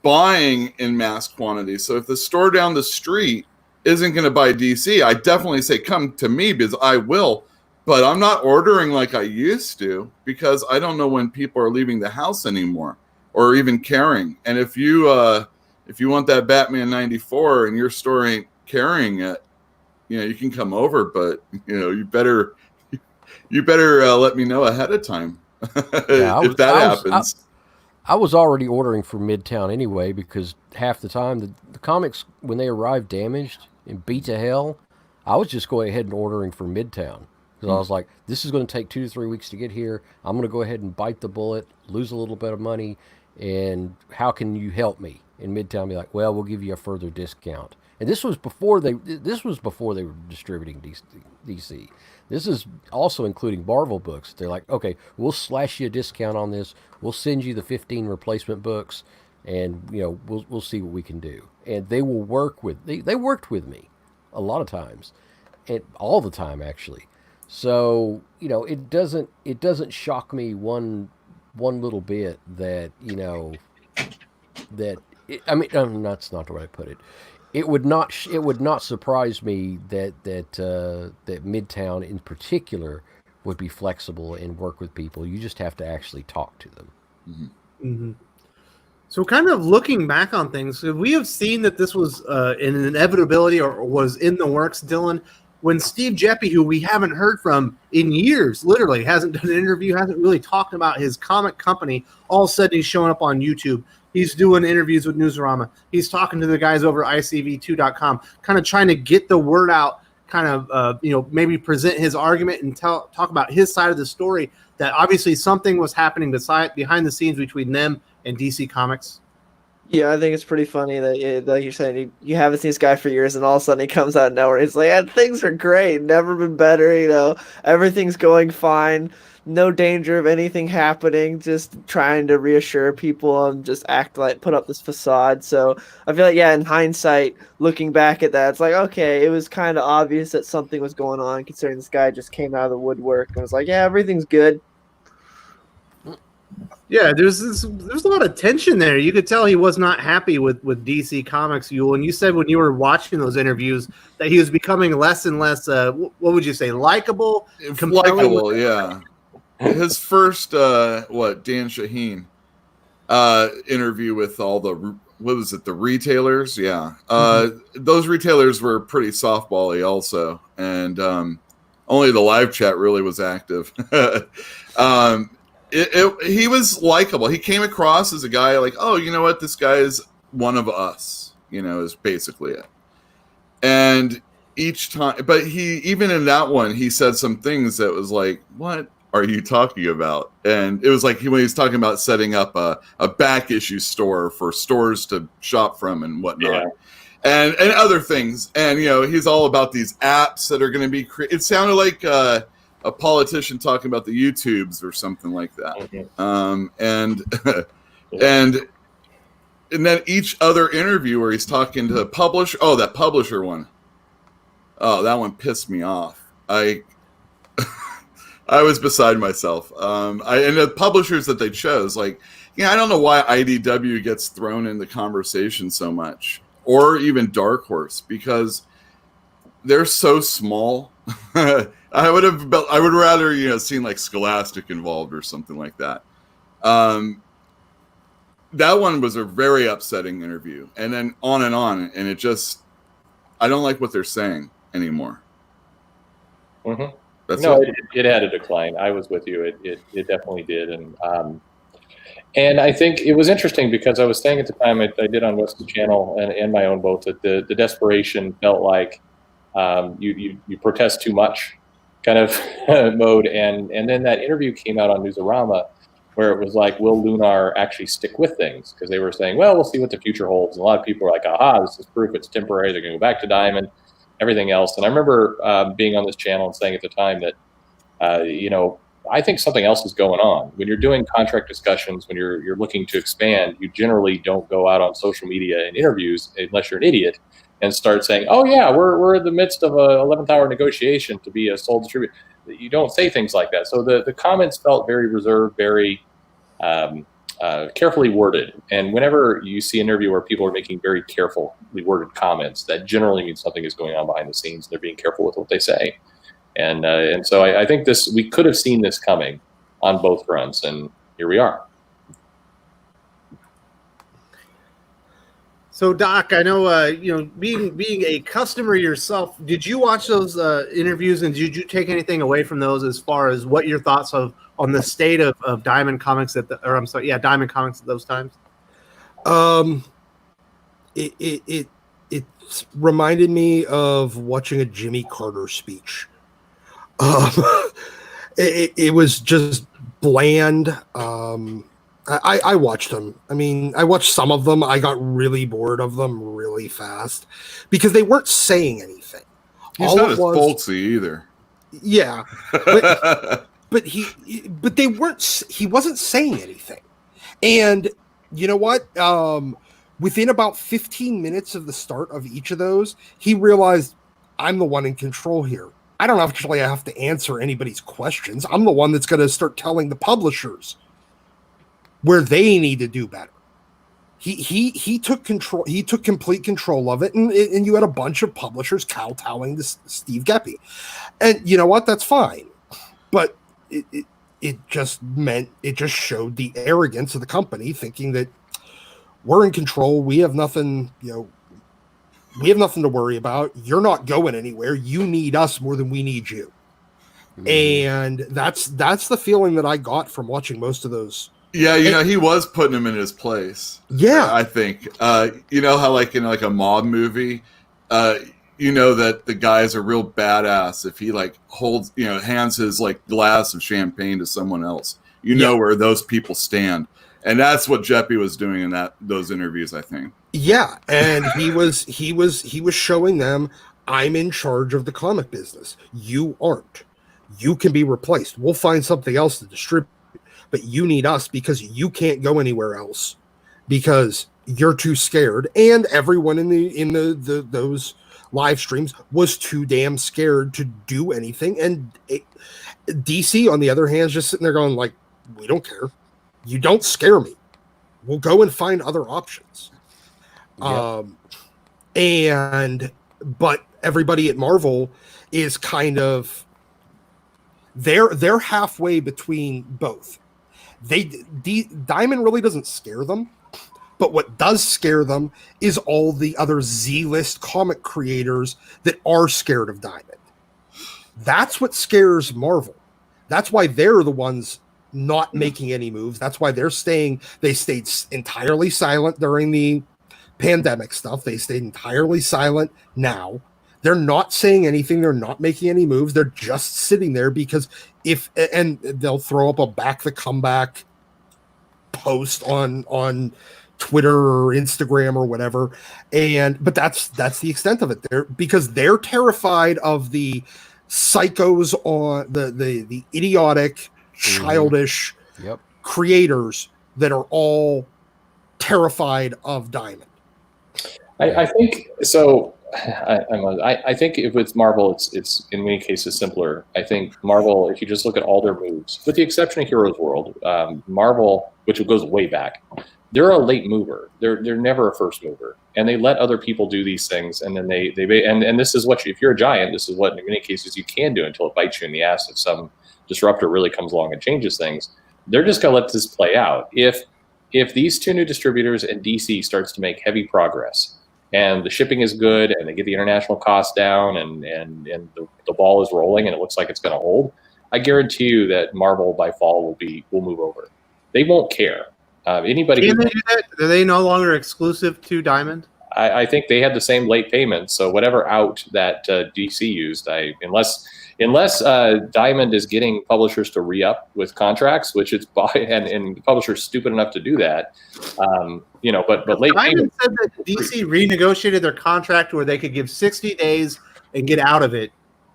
buying in mass quantity. So if the store down the street isn't going to buy DC, I definitely say come to me, because I will. But I'm not ordering like I used to, because I don't know when people are leaving the house anymore or even carrying. And if you want that Batman 94 and your store ain't carrying it, you can come over, but you better let me know ahead of time if that happens. I was already ordering from Midtown anyway, because half the time the comics, when they arrive damaged and beat to hell, I was just going ahead and ordering from Midtown, because I was like, this is going to take 2 to 3 weeks to get here. I'm going to go ahead and bite the bullet, lose a little bit of money, and how can you help me? In Midtown, be like, well, we'll give you a further discount. And this was before they were distributing DC. This is also including Marvel books. They're like, okay, we'll slash you a discount on this. We'll send you the 15 replacement books, and we'll see what we can do. And they will work with. They worked with me a lot of times, and all the time actually. So it doesn't shock me one little bit that that's not the way I put it. It would not surprise me that Midtown in particular would be flexible and work with people. You just have to actually talk to them. Mm-hmm. So, kind of looking back on things, we have seen that this was an inevitability or was in the works, Dylan. When Steve Jeppy, who we haven't heard from in years, literally hasn't done an interview, hasn't really talked about his comic company, all of a sudden he's showing up on YouTube. He's doing interviews with Newsarama. He's talking to the guys over at ICV2.com, kind of trying to get the word out, kind of, maybe present his argument and talk about his side of the story, that obviously something was happening behind the scenes between them and DC Comics. Yeah, I think it's pretty funny that, like you're saying, you haven't seen this guy for years, and all of a sudden he comes out of nowhere. He's like, yeah, things are great, never been better, everything's going fine. No danger of anything happening, just trying to reassure people and just put up this facade. So I feel like, in hindsight, looking back at that, it's like, okay, it was kind of obvious that something was going on, considering this guy just came out of the woodwork and was like, yeah, everything's good. Yeah, there's a lot of tension there. You could tell he was not happy with DC Comics, Yule. And you said when you were watching those interviews that he was becoming less and less, what would you say, likable? Likable, yeah. His first, Dan Shaheen interview with all the retailers? Yeah. Those retailers were pretty softball-y also. And only the live chat really was active. He was likable. He came across as a guy like, oh, you know what? This guy is one of us, is basically it. And each time, but even in that one, he said some things that was like, what are you talking about? And it was like when he was talking about setting up a back issue store for stores to shop from and whatnot. Yeah. And other things. And, he's all about these apps that are going to be it sounded like a politician talking about the YouTubes or something like that. Okay. And then each other interview where he's talking to the publisher. Oh, that publisher one. Oh, that one pissed me off. I was beside myself. And the publishers that they chose, I don't know why IDW gets thrown in the conversation so much, or even Dark Horse, because they're so small. I would rather seen like Scholastic involved or something like that. That one was a very upsetting interview, and then on, and I don't like what they're saying anymore. Mm-hmm. It had a decline. I was with you. It definitely did, and I think it was interesting because I was saying at the time I did on Western Channel and my own both that the desperation felt like you protest too much kind of mode, and then that interview came out on Newsarama where it was like, will Lunar actually stick with things? Because they were saying, well, we'll see what the future holds. And a lot of people were like, aha, this is proof it's temporary. They're going to go back to Diamond, everything else. And I remember being on this channel and saying at the time that, you know, I think something else is going on. When you're doing contract discussions, when you're looking to expand, you generally don't go out on social media and interviews unless you're an idiot and start saying, oh yeah, we're in the midst of a 11th hour negotiation to be a sole distributor. You don't say things like that. So the comments felt very reserved, very carefully worded. And whenever you see an interview where people are making very carefully worded comments, that generally means something is going on behind the scenes. They're being careful with what they say. And so I think we could have seen this coming on both fronts, and here we are. So, Doc, I know you know, being a customer yourself, did you watch those interviews, and did you take anything away from those as far as what your thoughts on the state of Diamond Comics Diamond Comics at those times? It reminded me of watching a Jimmy Carter speech. It was just bland. I watched them. I mean, I watched some of them. I got really bored of them really fast because they weren't saying anything. He's not as folksy either. Yeah, but he wasn't saying anything. And you know what? Within about 15 minutes of the start of each of those, he realized, I'm the one in control here. I don't actually have to answer anybody's questions. I'm the one that's going to start telling the publishers where they need to do better. He took control. He took complete control of it, and you had a bunch of publishers kowtowing to Steve Geppi. And you know what? That's fine, but it just showed the arrogance of the company, thinking that we're in control. We have nothing. We have nothing to worry about. You're not going anywhere. You need us more than we need you. And that's the feeling that I got from watching most of those. Yeah, you know, he was putting him in his place. Yeah. I think. You know how like in like a mob movie, you know that the guy's a real badass if he like hands his like glass of champagne to someone else. You know where those people stand. And that's what Geppi was doing in those interviews, I think. Yeah, and he was showing them, I'm in charge of the comic business. You aren't. You can be replaced. We'll find something else to distribute, but you need us because you can't go anywhere else because you're too scared. And everyone in those live streams was too damn scared to do anything. And DC, on the other hand, is just sitting there going like, we don't care. You don't scare me. We'll go and find other options. But everybody at Marvel is kind of they're halfway between both. Diamond really doesn't scare them, but what does scare them is all the other Z-list comic creators that are scared of Diamond. That's what scares Marvel. That's why they're the ones not making any moves. That's why they stayed entirely silent during the pandemic stuff. They stayed entirely silent now. They're not saying anything. They're not making any moves. They're just sitting there because and they'll throw up a back the comeback post on Twitter or Instagram or whatever. But that's the extent of it. Because they're terrified of the psychos on the idiotic, childish creators that are all terrified of Diamond. I think so. I think if it's Marvel, it's in many cases simpler. I think Marvel, if you just look at all their moves, with the exception of Heroes World, Marvel, which goes way back, they're a late mover. They're never a first mover, and they let other people do these things, and then and this is what if you're a giant, this is what in many cases you can do until it bites you in the ass if some disruptor really comes along and changes things. They're just going to let this play out. If these two new distributors and DC starts to make heavy progress, and the shipping is good, and they get the international costs down, and the ball is rolling, and it looks like it's going to hold, I guarantee you that Marvel by fall will move over. They won't care. Anybody can they do that? Are they no longer exclusive to Diamond? I think they had the same late payments, so whatever out that DC used, unless unless Diamond is getting publishers to re-up with contracts, which it's by and publishers stupid enough to do that. But late Diamond said that DC renegotiated their contract where they could give 60 days and get out of it.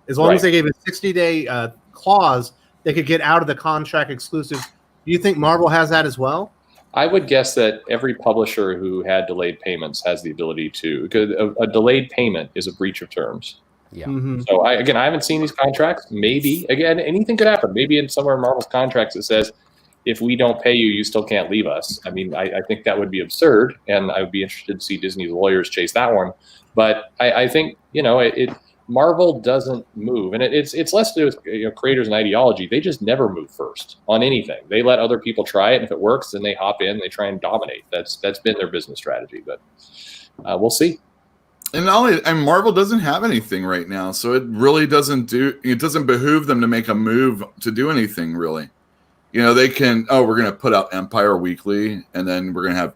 As long as they gave a 60-day clause, they could get out of the contract exclusive. Do you think Marvel has that as well? I would guess that every publisher who had delayed payments has the ability to, because a delayed payment is a breach of terms. Yeah. Mm-hmm. So I haven't seen these contracts. Maybe again, anything could happen. Maybe in somewhere in Marvel's contracts it says, if we don't pay you, you still can't leave us. I mean, I think that would be absurd, and I would be interested to see Disney's lawyers chase that one. But I think Marvel doesn't move, and it's less to do with creators and ideology. They just never move first on anything. They let other people try it, and if it works, then they hop in. They try and dominate. That's been their business strategy. But we'll see. And Marvel doesn't have anything right now, so it really doesn't behoove them to make a move to do anything really. They can. Oh, we're going to put out Empire weekly, and then we're going to have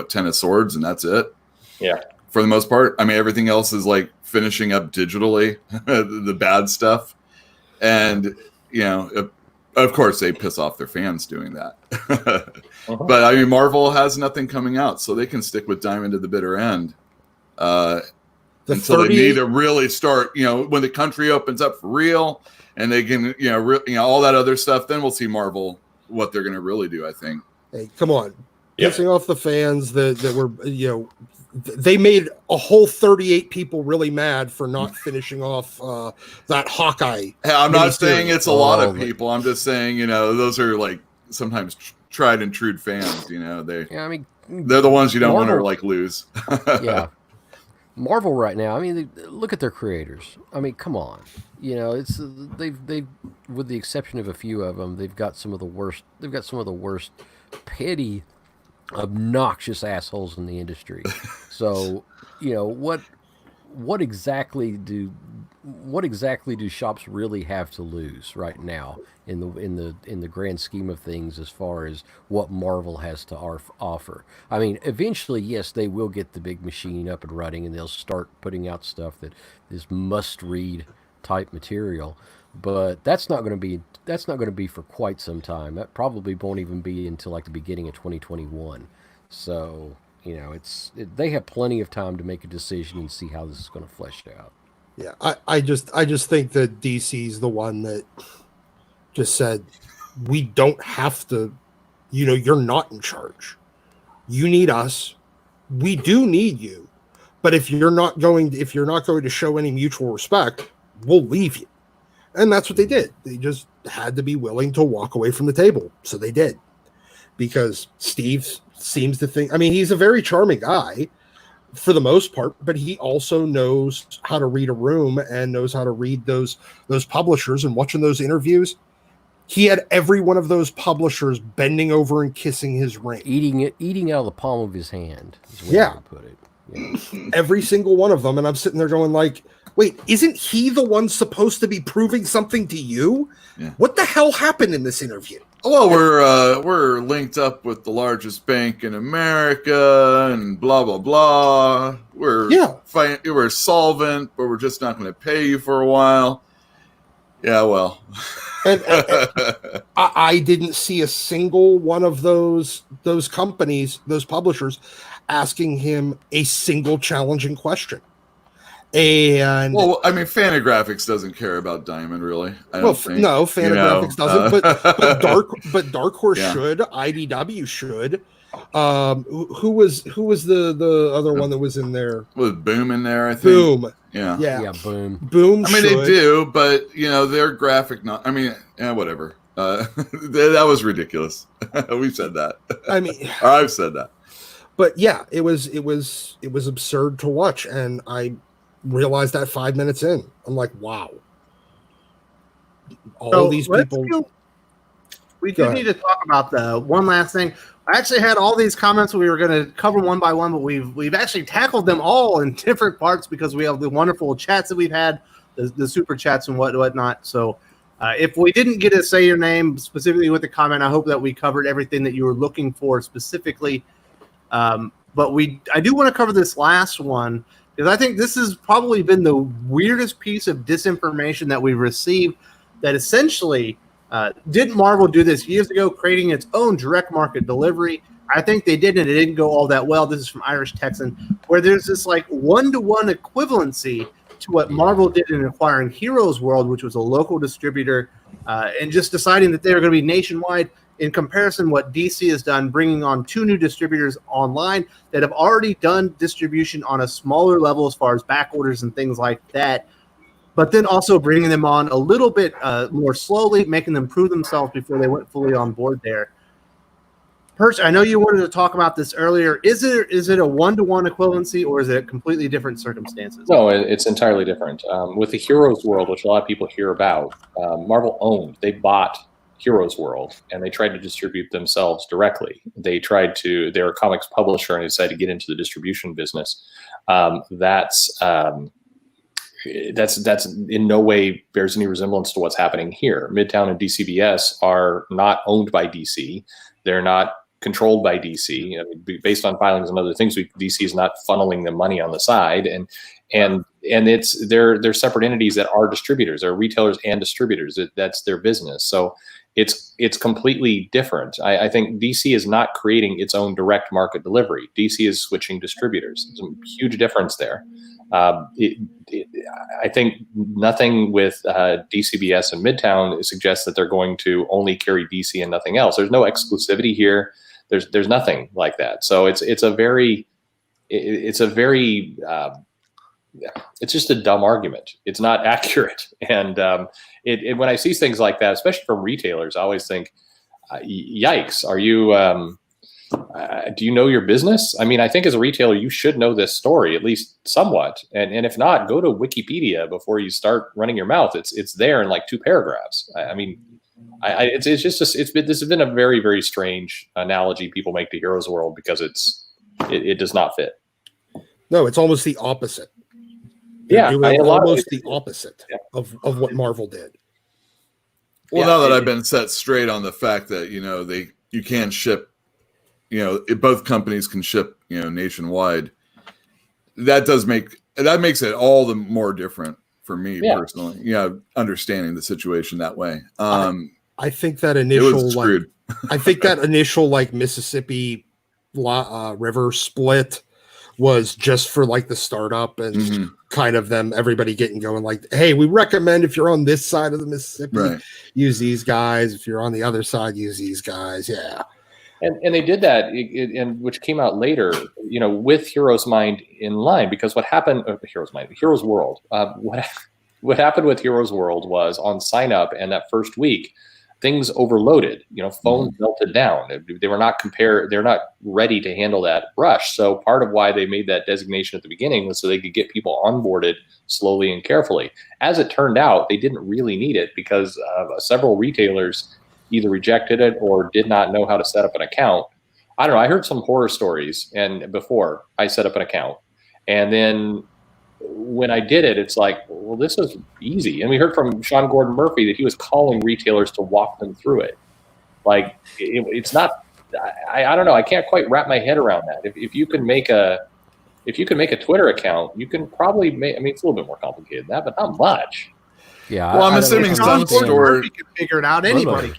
10 of Swords, and that's it. Yeah. For the most part, I mean, everything else is like finishing up digitally, the bad stuff. And, of course, they piss off their fans doing that. But, I mean, Marvel has nothing coming out, so they can stick with Diamond to the bitter end until they need to really start, when the country opens up for real and they can, all that other stuff, then we'll see Marvel, what they're going to really do, I think. Hey, come on. Pissing off the fans that were, they made a whole 38 people really mad for not finishing off that Hawkeye. Hey, I'm not saying it's a lot of people. I'm just saying, those are like sometimes tried and true fans. They're the ones you don't want to lose. Yeah, Marvel right now. I mean, look at their creators. I mean, come on. It's they've with the exception of a few of them, they've got some of the worst. They've got some of the worst petty, obnoxious assholes in the industry. So, what exactly do shops really have to lose right now in the grand scheme of things as far as what Marvel has to offer? I mean, eventually, yes, they will get the big machine up and running, and they'll start putting out stuff that is must-read type material. But that's not going to be for quite some time. That probably won't even be until like the beginning of 2021. So, they have plenty of time to make a decision and see how this is going to flesh out. Yeah, I just think that DC's the one that just said, we don't have to, you're not in charge. You need us. We do need you. But if you're not going to show any mutual respect, we'll leave you. And that's what they did. They just had to be willing to walk away from the table. So they did. Because Steve seems to think, I mean, he's a very charming guy for the most part, but he also knows how to read a room and knows how to read those publishers. And watching those interviews, he had every one of those publishers bending over and kissing his ring. Eating out of the palm of his hand is where I would put it. Yeah. Every single one of them. And I'm sitting there going like, wait, isn't he the one supposed to be proving something to you? Yeah. What the hell happened in this interview? Well, we're linked up with the largest bank in America, and blah blah blah. We're solvent, but we're just not going to pay you for a while. Yeah, well, and I didn't see a single one of those companies, those publishers, asking him a single challenging question. And I mean, Fantagraphics doesn't care about Diamond, really. No, Fantagraphics doesn't. But Dark Horse should. IDW should. Who was the other one that was in there? Was Boom in there? I think. Boom. Yeah. Boom. Boom. I mean, they do, but their graphic. Whatever. That was ridiculous. We've said that. I mean, I've said that. But yeah, it was absurd to watch, and I realized that 5 minutes in, I'm like, wow. All these people. We do need to talk about the one last thing. I actually had all these comments we were going to cover one by one, but we've actually tackled them all in different parts because we have the wonderful chats that we've had, the super chats and whatnot. So if we didn't get to say your name specifically with the comment, I hope that we covered everything that you were looking for specifically. But I do want to cover this last one because I think this has probably been the weirdest piece of disinformation that we've received. That essentially, didn't Marvel do this years ago, creating its own direct market delivery? I think they did, and it didn't go all that well. This is from Irish Texan, where there's this like one-to-one equivalency to what Marvel did in acquiring Heroes World, which was a local distributor, and just deciding that they were going to be nationwide. In comparison, what DC has done, bringing on 2 new distributors online that have already done distribution on a smaller level as far as back orders and things like that, but then also bringing them on a little bit more slowly, making them prove themselves before they went fully on board there. Perch, I know you wanted to talk about this earlier. Is it a one-to-one equivalency, or is it completely different circumstances? No, it's entirely different. With the Heroes World, which a lot of people hear about, Marvel owned. They bought Heroes World, and they tried to distribute themselves directly. They're a comics publisher, and they decided to get into the distribution business. That's in no way bears any resemblance to what's happening here. Midtown and DCBS are not owned by DC. They're not controlled by DC. I mean, based on filings and other things, DC is not funneling them money on the side, and they're separate entities that are distributors. They're retailers and distributors. That's their business. So it's completely different. I think DC is not creating its own direct market delivery. DC is switching distributors. There's a huge difference there. I think nothing with DCBS and Midtown suggests that they're going to only carry DC and nothing else. There's no exclusivity here. There's nothing like that. So it's just a dumb argument. It's not accurate. And when I see things like that, especially from retailers, I always think, yikes, are you, do you know your business? I mean, I think as a retailer, you should know this story, at least somewhat. And if not, go to Wikipedia before you start running your mouth. It's there in like 2 paragraphs. This has been a very, very strange analogy people make to Heroes World because it does not fit. No, it's almost the opposite. Almost the opposite of what Marvel did. Well, now that I've been set straight on the fact that you can ship, both companies can ship, nationwide. That makes it all the more different for me personally. Understanding the situation that way. I think that initial Mississippi River split was just for like the startup and kind of everybody getting going like, hey, we recommend if you're on this side of the Mississippi, use these guys. If you're on the other side, use these guys. Yeah. And they did that, which came out later, with Heroes Mind in line, because what happened, Heroes World, what happened with Heroes World was on sign up and that first week, things overloaded, phones melted down. They're not ready to handle that rush. So part of why they made that designation at the beginning was so they could get people onboarded slowly and carefully. As it turned out, they didn't really need it because several retailers either rejected it or did not know how to set up an account. I don't know. I heard some horror stories before I set up an account. And then when I did it, it's like, well, this is easy. And we heard from Sean Gordon Murphy that he was calling retailers to walk them through it. Like it's not, I don't know. I can't quite wrap my head around that. If you can make a Twitter account, you can probably make, it's a little bit more complicated than that, but not much. Yeah. Well, I'm assuming some stores can figure it out. Anybody can.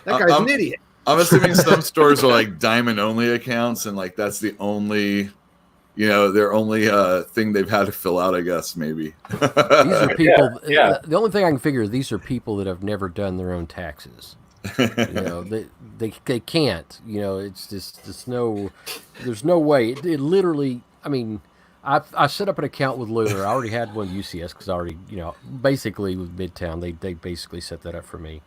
That guy's an idiot. I'm assuming some stores are like diamond only accounts, and like that's the only, their only thing they've had to fill out, I guess, maybe. These are people. The only thing I can figure is these are people that have never done their own taxes. They can't. It's just there's no way. It literally. I set up an account with Lunar. I already had one with UCS because I already, basically with Midtown, they basically set that up for me.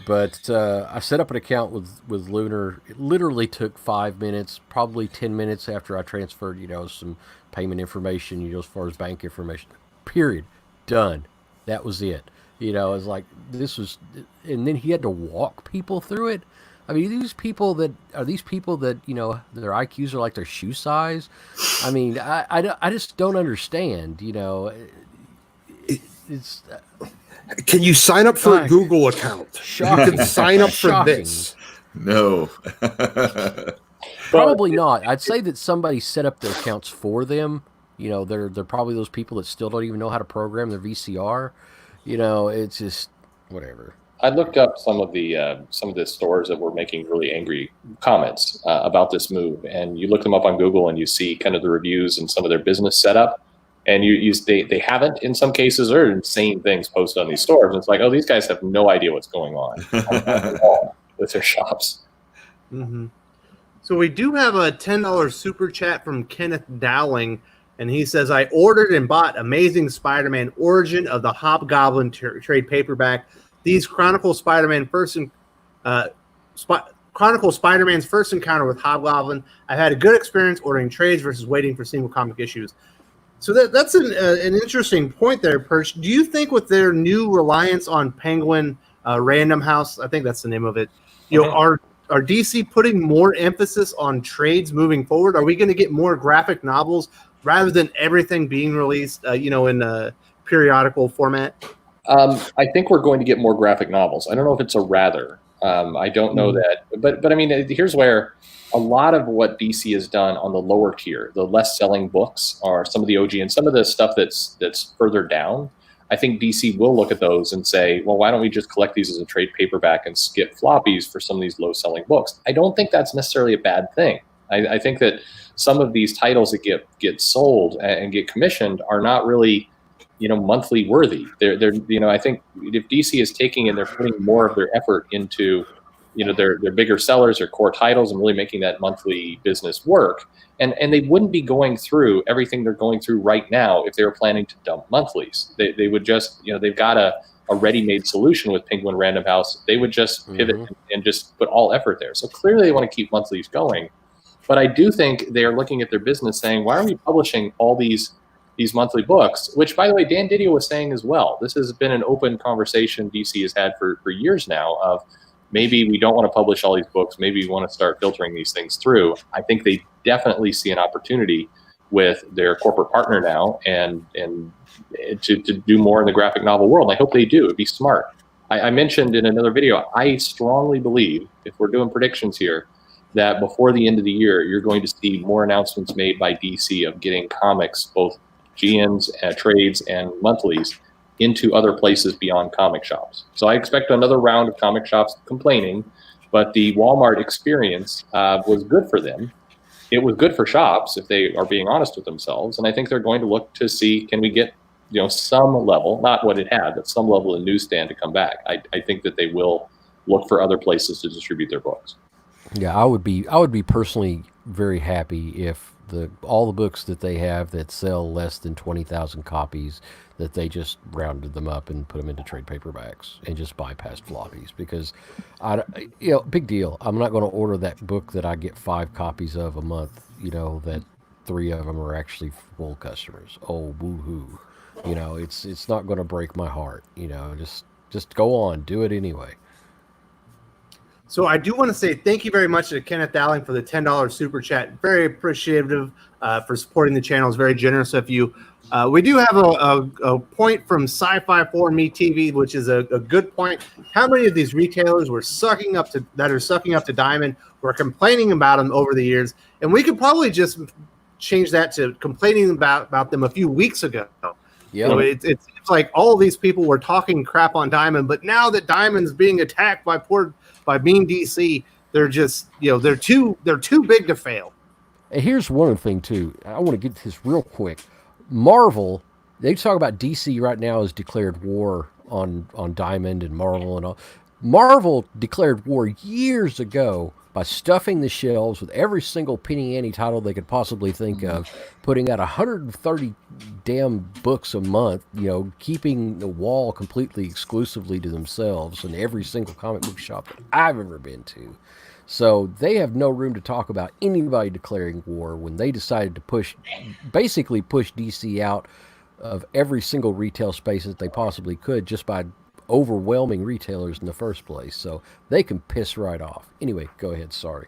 But I set up an account with Lunar. It literally took 5 minutes, probably 10 minutes after I transferred, some payment information, as far as bank information. Period. Done. That was it. It was like, and then he had to walk people through it. These people that their IQs are like their shoe size. I just don't understand. It's. Can you sign up for a Google account? Shocking. You can sign up for this. No. Probably not. I'd say that somebody set up their accounts for them, You know, they're probably those people that still don't even know how to program their VCR. You know, it's just whatever. I looked up some of the stores that were making really angry comments about this move, and you look them up on Google and you see kind of the reviews and some of their business setup, and they haven't in some cases, or insane things posted on these stores. And it's like, oh, these guys have no idea what's going on with their shops. Mm-hmm. So we do have a $10 super chat from Kenneth Dowling, and he says, I ordered and bought Amazing Spider-Man Origin of the Hobgoblin trade paperback. These chronicle Spider-Man's first encounter with Hobgoblin. I've had a good experience ordering trades versus waiting for single comic issues. So that's an interesting point there, Perch. Do you think with their new reliance on Penguin Random House, I think that's the name of it, you know, are DC putting more emphasis on trades moving forward? Are we going to get more graphic novels rather than everything being released, in a periodical format? I think we're going to get more graphic novels. I don't know if it's a rather. I don't know that, but I mean, here's where a lot of what DC has done on the lower tier, the less selling books, are some of the OG and some of the stuff that's further down. I think DC will look at those and say, well, why don't we just collect these as a trade paperback and skip floppies for some of these low selling books? I don't think that's necessarily a bad thing. I think that some of these titles that get sold and get commissioned are not really, monthly worthy. They're I think if DC is taking and they're putting more of their effort into, their bigger sellers, their core titles, and really making that monthly business work, and they wouldn't be going through everything they're going through right now if they were planning to dump monthlies. They would just, they've got a ready-made solution with Penguin Random House. They would just pivot and just put all effort there. So clearly they want to keep monthlies going. But I do think they're looking at their business saying, why are we publishing all these monthly books? Which, by the way, Dan Didio was saying as well. This has been an open conversation DC has had for years now of maybe we don't want to publish all these books. Maybe we want to start filtering these things through. I think they definitely see an opportunity with their corporate partner now and to do more in the graphic novel world. And I hope they do. It'd be smart. I mentioned in another video, I strongly believe, if we're doing predictions here, that before the end of the year, you're going to see more announcements made by DC of getting comics, both GNs, trades, and monthlies, into other places beyond comic shops. So I expect another round of comic shops complaining, but the Walmart experience was good for them. It was good for shops if they are being honest with themselves, and I think they're going to look to see, can we get some level, not what it had, but some level of newsstand to come back. I think that they will look for other places to distribute their books. Yeah, I would be personally very happy if all the books that they have that sell less than 20,000 copies, that they just rounded them up and put them into trade paperbacks and just bypassed floppies, because big deal. I'm not going to order that book that I get 5 copies of a month, that 3 of them are actually full customers. Oh, woohoo. It's not going to break my heart, just go on, do it anyway. So I do want to say thank you very much to Kenneth Dowling for the $10 super chat. Very appreciative for supporting the channel. It's very generous of you. We do have a point from Sci-Fi for Me TV, which is a good point. How many of these retailers are sucking up to Diamond? We're complaining about them over the years, and we could probably just change that to complaining about them a few weeks ago. Yeah, it's like all of these people were talking crap on Diamond, but now that Diamond's being attacked by Mean DC, they're just they're too big to fail. And here's one thing too. I want to get this real quick. Marvel, they talk about DC right now has declared war on Diamond and Marvel and all. Marvel declared war years ago by stuffing the shelves with every single penny ante title they could possibly think of, putting out 130 damn books a month, keeping the wall completely exclusively to themselves in every single comic book shop that I've ever been to. So they have no room to talk about anybody declaring war when they decided to basically push DC out of every single retail space that they possibly could just by overwhelming retailers in the first place. So they can piss right off. Anyway, go ahead. Sorry.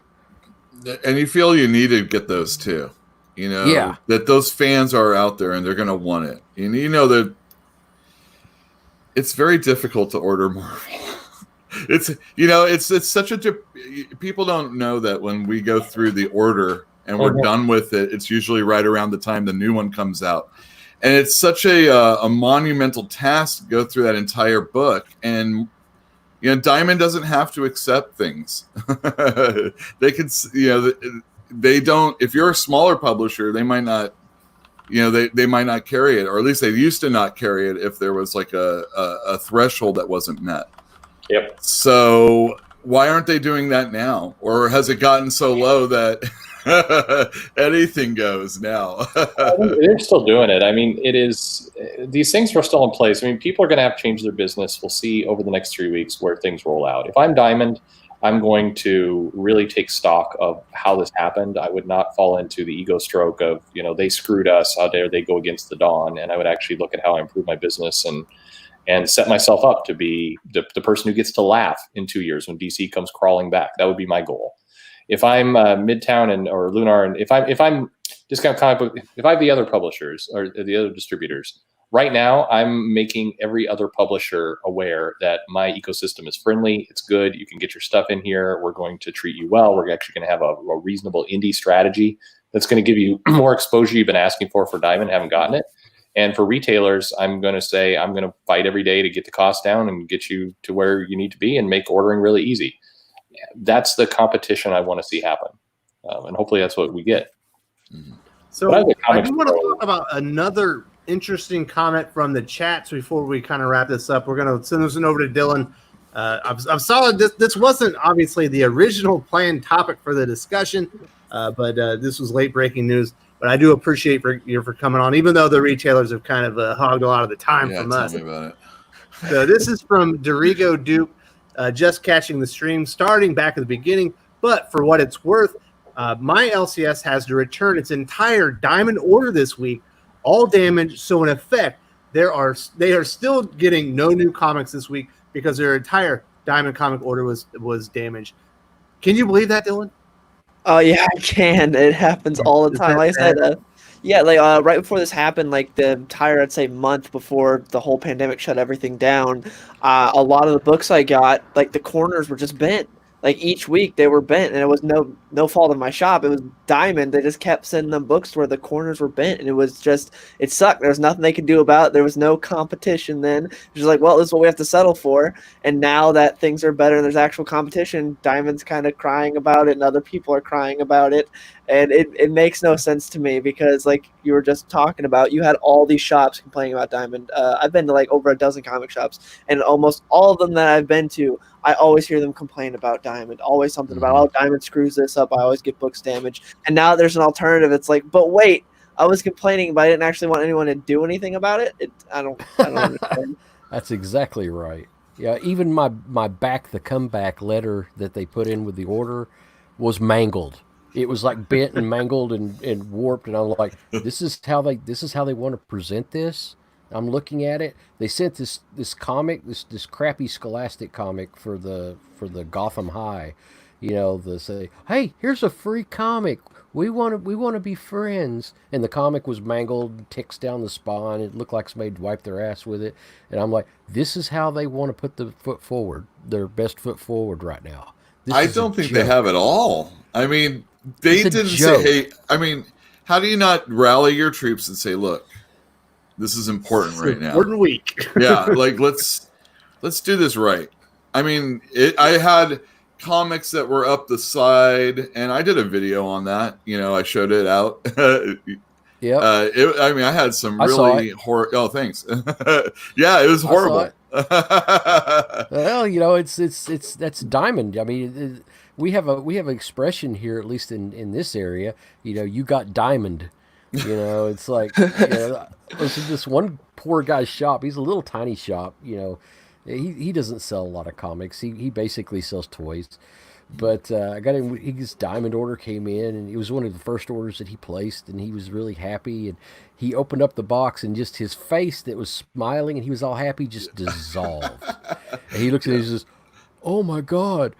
And you feel you need to get those too. That those fans are out there and they're going to want it. That it's very difficult to order Marvel. It's such people don't know that when we go through the order and we're done with it. It's usually right around the time the new one comes out. And it's such a monumental task to go through that entire book. And, Diamond doesn't have to accept things. They could, they don't, if you're a smaller publisher, they might not, they might not carry it, or at least they used to not carry it if there was like a threshold that wasn't met. Yep. So why aren't they doing that now? Or has it gotten so low that anything goes now? They're still doing it. I mean, these things are still in place. I mean, people are going to have to change their business. We'll see over the next 3 weeks where things roll out. If I'm Diamond, I'm going to really take stock of how this happened. I would not fall into the ego stroke of, they screwed us. How dare they go against the dawn? And I would actually look at how I improve my business and set myself up to be the person who gets to laugh in 2 years when DC comes crawling back. That would be my goal. If I'm Midtown or Lunar, and if I'm Discount Comic Book, if I have the other publishers or the other distributors, right now I'm making every other publisher aware that my ecosystem is friendly. It's good. You can get your stuff in here. We're going to treat you well. We're actually going to have a reasonable indie strategy that's going to give you more exposure you've been asking for Diamond, haven't gotten it. And for retailers, I'm going to say I'm going to fight every day to get the cost down and get you to where you need to be and make ordering really easy. That's the competition I want to see happen. And hopefully that's what we get. So I do want to talk about another interesting comment from the chats before we kind of wrap this up. We're going to send this one over to Dylan. I'm solid. This wasn't obviously the original planned topic for the discussion, but this was late breaking news. But I do appreciate you for coming on, even though the retailers have kind of hogged a lot of the time from us. Tell me about it. So this is from Dorigo Duke, just catching the stream, starting back at the beginning. But for what it's worth, my LCS has to return its entire Diamond order this week, all damaged. So in effect, they are still getting no new comics this week because their entire Diamond comic order was damaged. Can you believe that, Dylan? Oh yeah, I can. It happens all the time. Like I said, right before this happened, like the entire, I'd say, month before the whole pandemic shut everything down, a lot of the books I got, like the corners were just bent. Like each week they were bent, and it was no fault of my shop. It was Diamond. They just kept sending them books where the corners were bent, and it sucked. There was nothing they could do about it. There was no competition then. It was just like, well, this is what we have to settle for. And now that things are better and there's actual competition, Diamond's kind of crying about it, and other people are crying about it. And it makes no sense to me because, like you were just talking about, you had all these shops complaining about Diamond. I've been to like over a dozen comic shops, and almost all of them that I've been to, I always hear them complain about Diamond. Always something about, oh, Diamond screws this up. I always get books damaged. And now there's an alternative. It's like, but wait, I was complaining, but I didn't actually want anyone to do anything about it. I don't understand. That's exactly right. Yeah, even my back the comeback letter that they put in with the order was mangled. It was like bent and mangled and warped, and I'm like, this is how they want to present this. I'm looking at it. They sent this comic, this crappy Scholastic comic for the Gotham High. They say, hey, here's a free comic. We want to be friends. And the comic was mangled, ticks down the spine. It looked like somebody wiped their ass with it. And I'm like, this is how they want to put the foot forward, their best foot forward right now. I don't think they have it all. I mean, they didn't say, hey, I mean, how do you not rally your troops and say, look, this is important right now. Important week. Yeah, like let's do this right. I mean, I had comics that were up the side, and I did a video on that. I showed it out. Yeah. I had some really horrible. Oh, thanks. Yeah, it was horrible. Well, it's that's Diamond. I mean, we have an expression here, at least in this area. You got Diamond. It's like, listen, this one poor guy's shop. He's a little tiny shop. He doesn't sell a lot of comics. He basically sells toys. But I got him. His Diamond order came in, and it was one of the first orders that he placed, and he was really happy. And he opened up the box, and just his face that was smiling, and he was all happy, just dissolved. And he looks at it and he says, "Oh my God,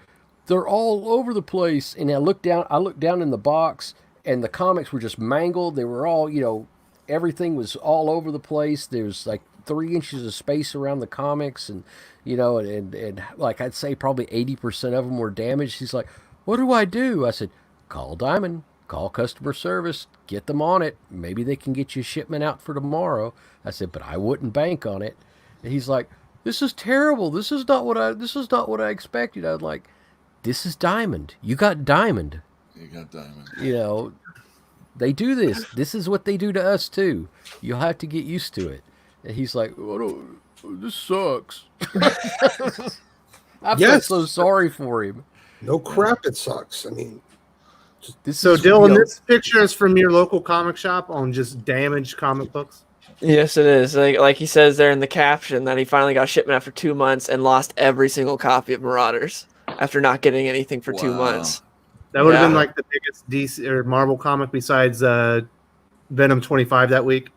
they're all over the place." And I looked down in the box, and the comics were just mangled. They were all, everything was all over the place. There's like 3 inches of space around the comics, and and like I'd say probably 80% of them were damaged. He's like, "What do I do?" I said, "Call Diamond. call customer service, get them on it. Maybe they can get you a shipment out for tomorrow. I said, but I wouldn't bank on it. And he's like, this is terrible. This is not what I expected. I was like, this is Diamond. You got Diamond. You got Diamond. You know, they do this. This is what they do to us too. You'll have to get used to it. And he's like, this sucks. I felt so sorry for him. No crap, it sucks. I mean, So Dylan, this picture is from your local comic shop on just damaged comic books. Yes, it is. Like he says there in the caption that he finally got shipment after 2 months and lost every single copy of Marauders after not getting anything for 2 months. That would have been like the biggest DC or Marvel comic besides Venom 25 that week.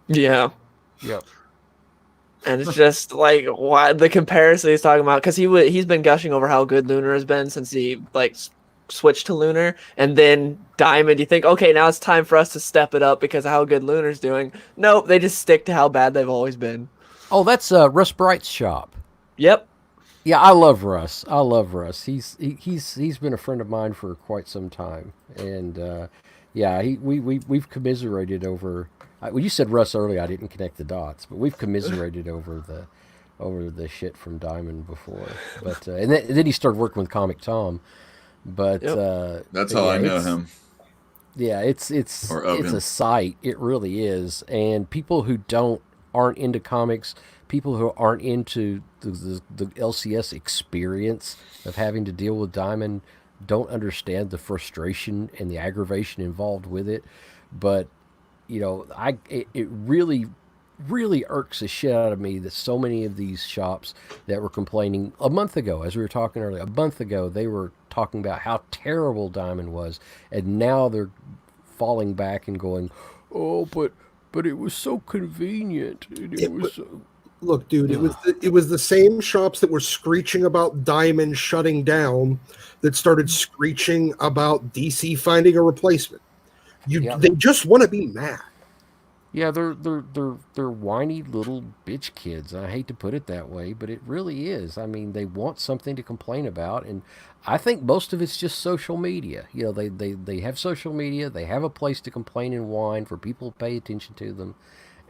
Yeah. Yep. And it's just like why the comparison he's talking about, because he's been gushing over how good Lunar has been since he like switched to Lunar, and then Diamond. You think, okay, now it's time for us to step it up because of how good Lunar's doing. Nope, they just stick to how bad they've always been. Oh, that's Russ Bright's shop. Yep. Yeah, I love Russ. He's been a friend of mine for quite some time, and we've commiserated over. Well, you said Russ earlier. I didn't connect the dots, but we've commiserated over the shit from Diamond before. But and then he started working with Comic Tom. But that's how I know him. Yeah, it's a sight. It really is. And people who aren't into comics, people who aren't into the LCS experience of having to deal with Diamond, don't understand the frustration and the aggravation involved with it. But you know, it really irks the shit out of me that so many of these shops that were complaining a month ago, as we were talking earlier, a month ago, they were talking about how terrible Diamond was, and now they're falling back and going, oh, but it was so convenient. Look, dude, it was the same shops that were screeching about Diamond shutting down that started screeching about DC finding a replacement. They just want to be mad. Yeah, they're whiny little bitch kids. I hate to put it that way, but it really is. I mean, they want something to complain about, and I think most of it's just social media. You know, they have social media. They have a place to complain and whine for people to pay attention to them,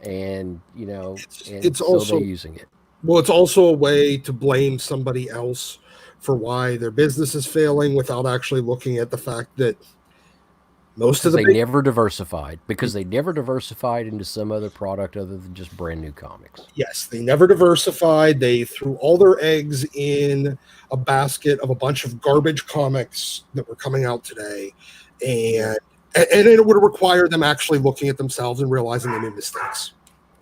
and you know, it's also they're using it. Well, it's also a way to blame somebody else for why their business is failing without actually looking at the fact that they never diversified into some other product other than just brand new comics. Yes, they never diversified. They threw all their eggs in a basket of a bunch of garbage comics that were coming out today, and it would require them actually looking at themselves and realizing they made mistakes.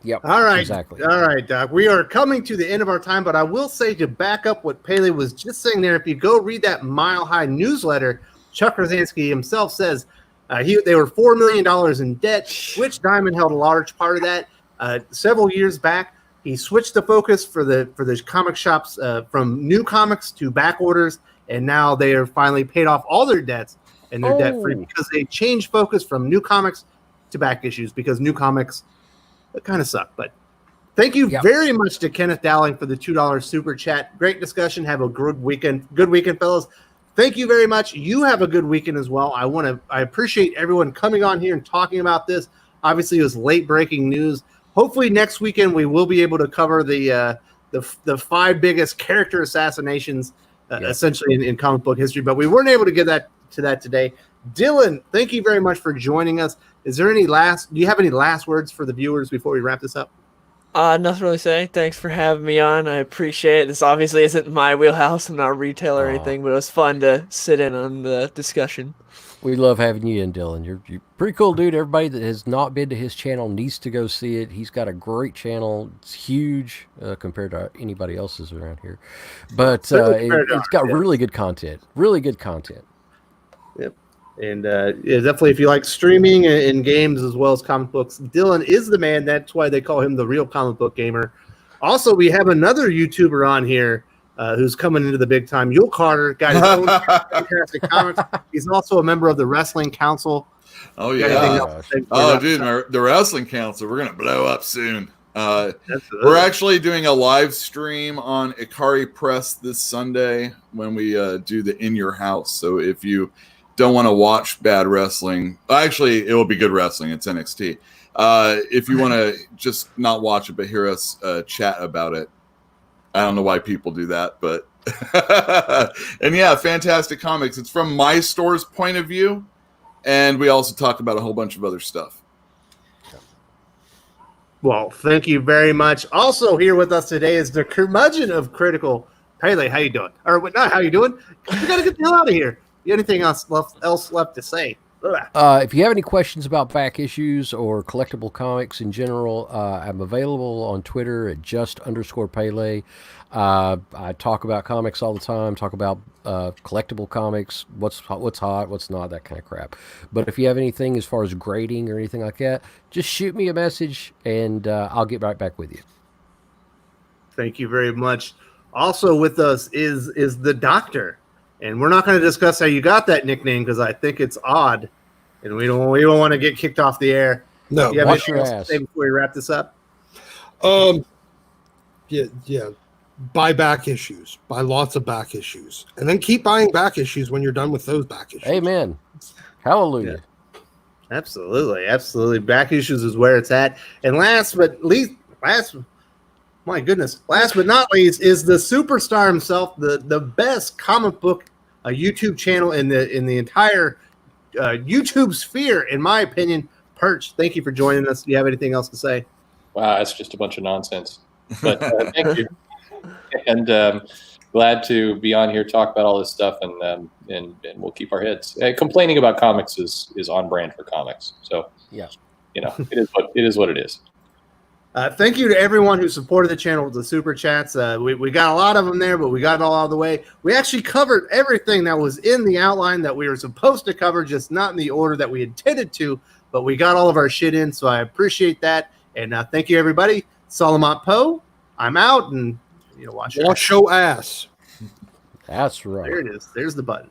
Yep. All right. Exactly. All right, Doc. We are coming to the end of our time, but I will say, to back up what Pele was just saying there, if you go read that Mile High newsletter, Chuck Rosansky himself says they were $4 million in debt, which Diamond held a large part of that. Several years back, he switched the focus for the comic shops from new comics to back orders, and now they are finally paid off all their debts, and they're debt free because they changed focus from new comics to back issues, because new comics kind of suck. But thank you very much to Kenneth Dowling for the $2 super chat. Great discussion. Have a good weekend. Good weekend, fellas. Thank you very much. You have a good weekend as well. I appreciate everyone coming on here and talking about this. Obviously, it was late breaking news. Hopefully next weekend we will be able to cover the 5 biggest character assassinations essentially in comic book history, but we weren't able to get to that today. Dylan, thank you very much for joining us. Do you have any last words for the viewers before we wrap this up? Nothing really to say. Thanks for having me on. I appreciate it. This obviously isn't my wheelhouse. I'm not a retailer or anything, but it was fun to sit in on the discussion. We love having you in, Dylan. You're pretty cool, dude. Everybody that has not been to his channel needs to go see it. He's got a great channel. It's huge compared to anybody else's around here. But it's got really good content. Really good content. Yep. And definitely, if you like streaming and games as well as comic books, Dylan is the man. That's why they call him the real comic book gamer. Also, we have another YouTuber on here who's coming into the big time. Yul Carter, got his own fantastic comics. He's also a member of the Wrestling Council. Oh, yeah. Oh, dude, the Wrestling Council. We're going to blow up soon. We're actually doing a live stream on Ikari Press this Sunday when we do the In Your House. So if you don't want to watch bad wrestling, actually, it will be good wrestling. It's NXT. If you want to just not watch it, but hear us chat about it, I don't know why people do that, but and yeah, fantastic comics. It's from my store's point of view, and we also talk about a whole bunch of other stuff. Well, thank you very much. Also here with us today is the curmudgeon of Critical, Pele. How you doing? Or not how you doing? You got to get the hell out of here. Anything else left to say? If you have any questions about back issues or collectible comics in general, I'm available on Twitter at @just_Pele. I talk about comics all the time, talk about collectible comics, what's hot, what's not, that kind of crap. But if you have anything as far as grading or anything like that, just shoot me a message and I'll get right back with you. Thank you very much. Also with us is the Doctor. And we're not going to discuss how you got that nickname because I think it's odd, and we don't want to get kicked off the air. No, you have wash anything your else to ass. say before we wrap this up? Yeah. Buy back issues. Buy lots of back issues, and then keep buying back issues when you're done with those back issues. Amen. Hallelujah. Yeah. Absolutely. Back issues is where it's at. And last but not least is the superstar himself, the best comic book YouTube channel in the entire YouTube sphere, in my opinion. Perch, thank you for joining us. Do you have anything else to say? Wow, that's just a bunch of nonsense. But thank you, and glad to be on here, talk about all this stuff, and we'll keep our heads. Complaining about comics is on brand for comics. So Yeah. it is what it is. Thank you to everyone who supported the channel with the super chats. We got a lot of them there, but we got it all out of the way. We actually covered everything that was in the outline that we were supposed to cover, just not in the order that we intended to, but we got all of our shit in, so I appreciate that. And thank you, everybody. Salamat Po. I'm out, and wash Wash your ass. That's right. There it is. There's the button.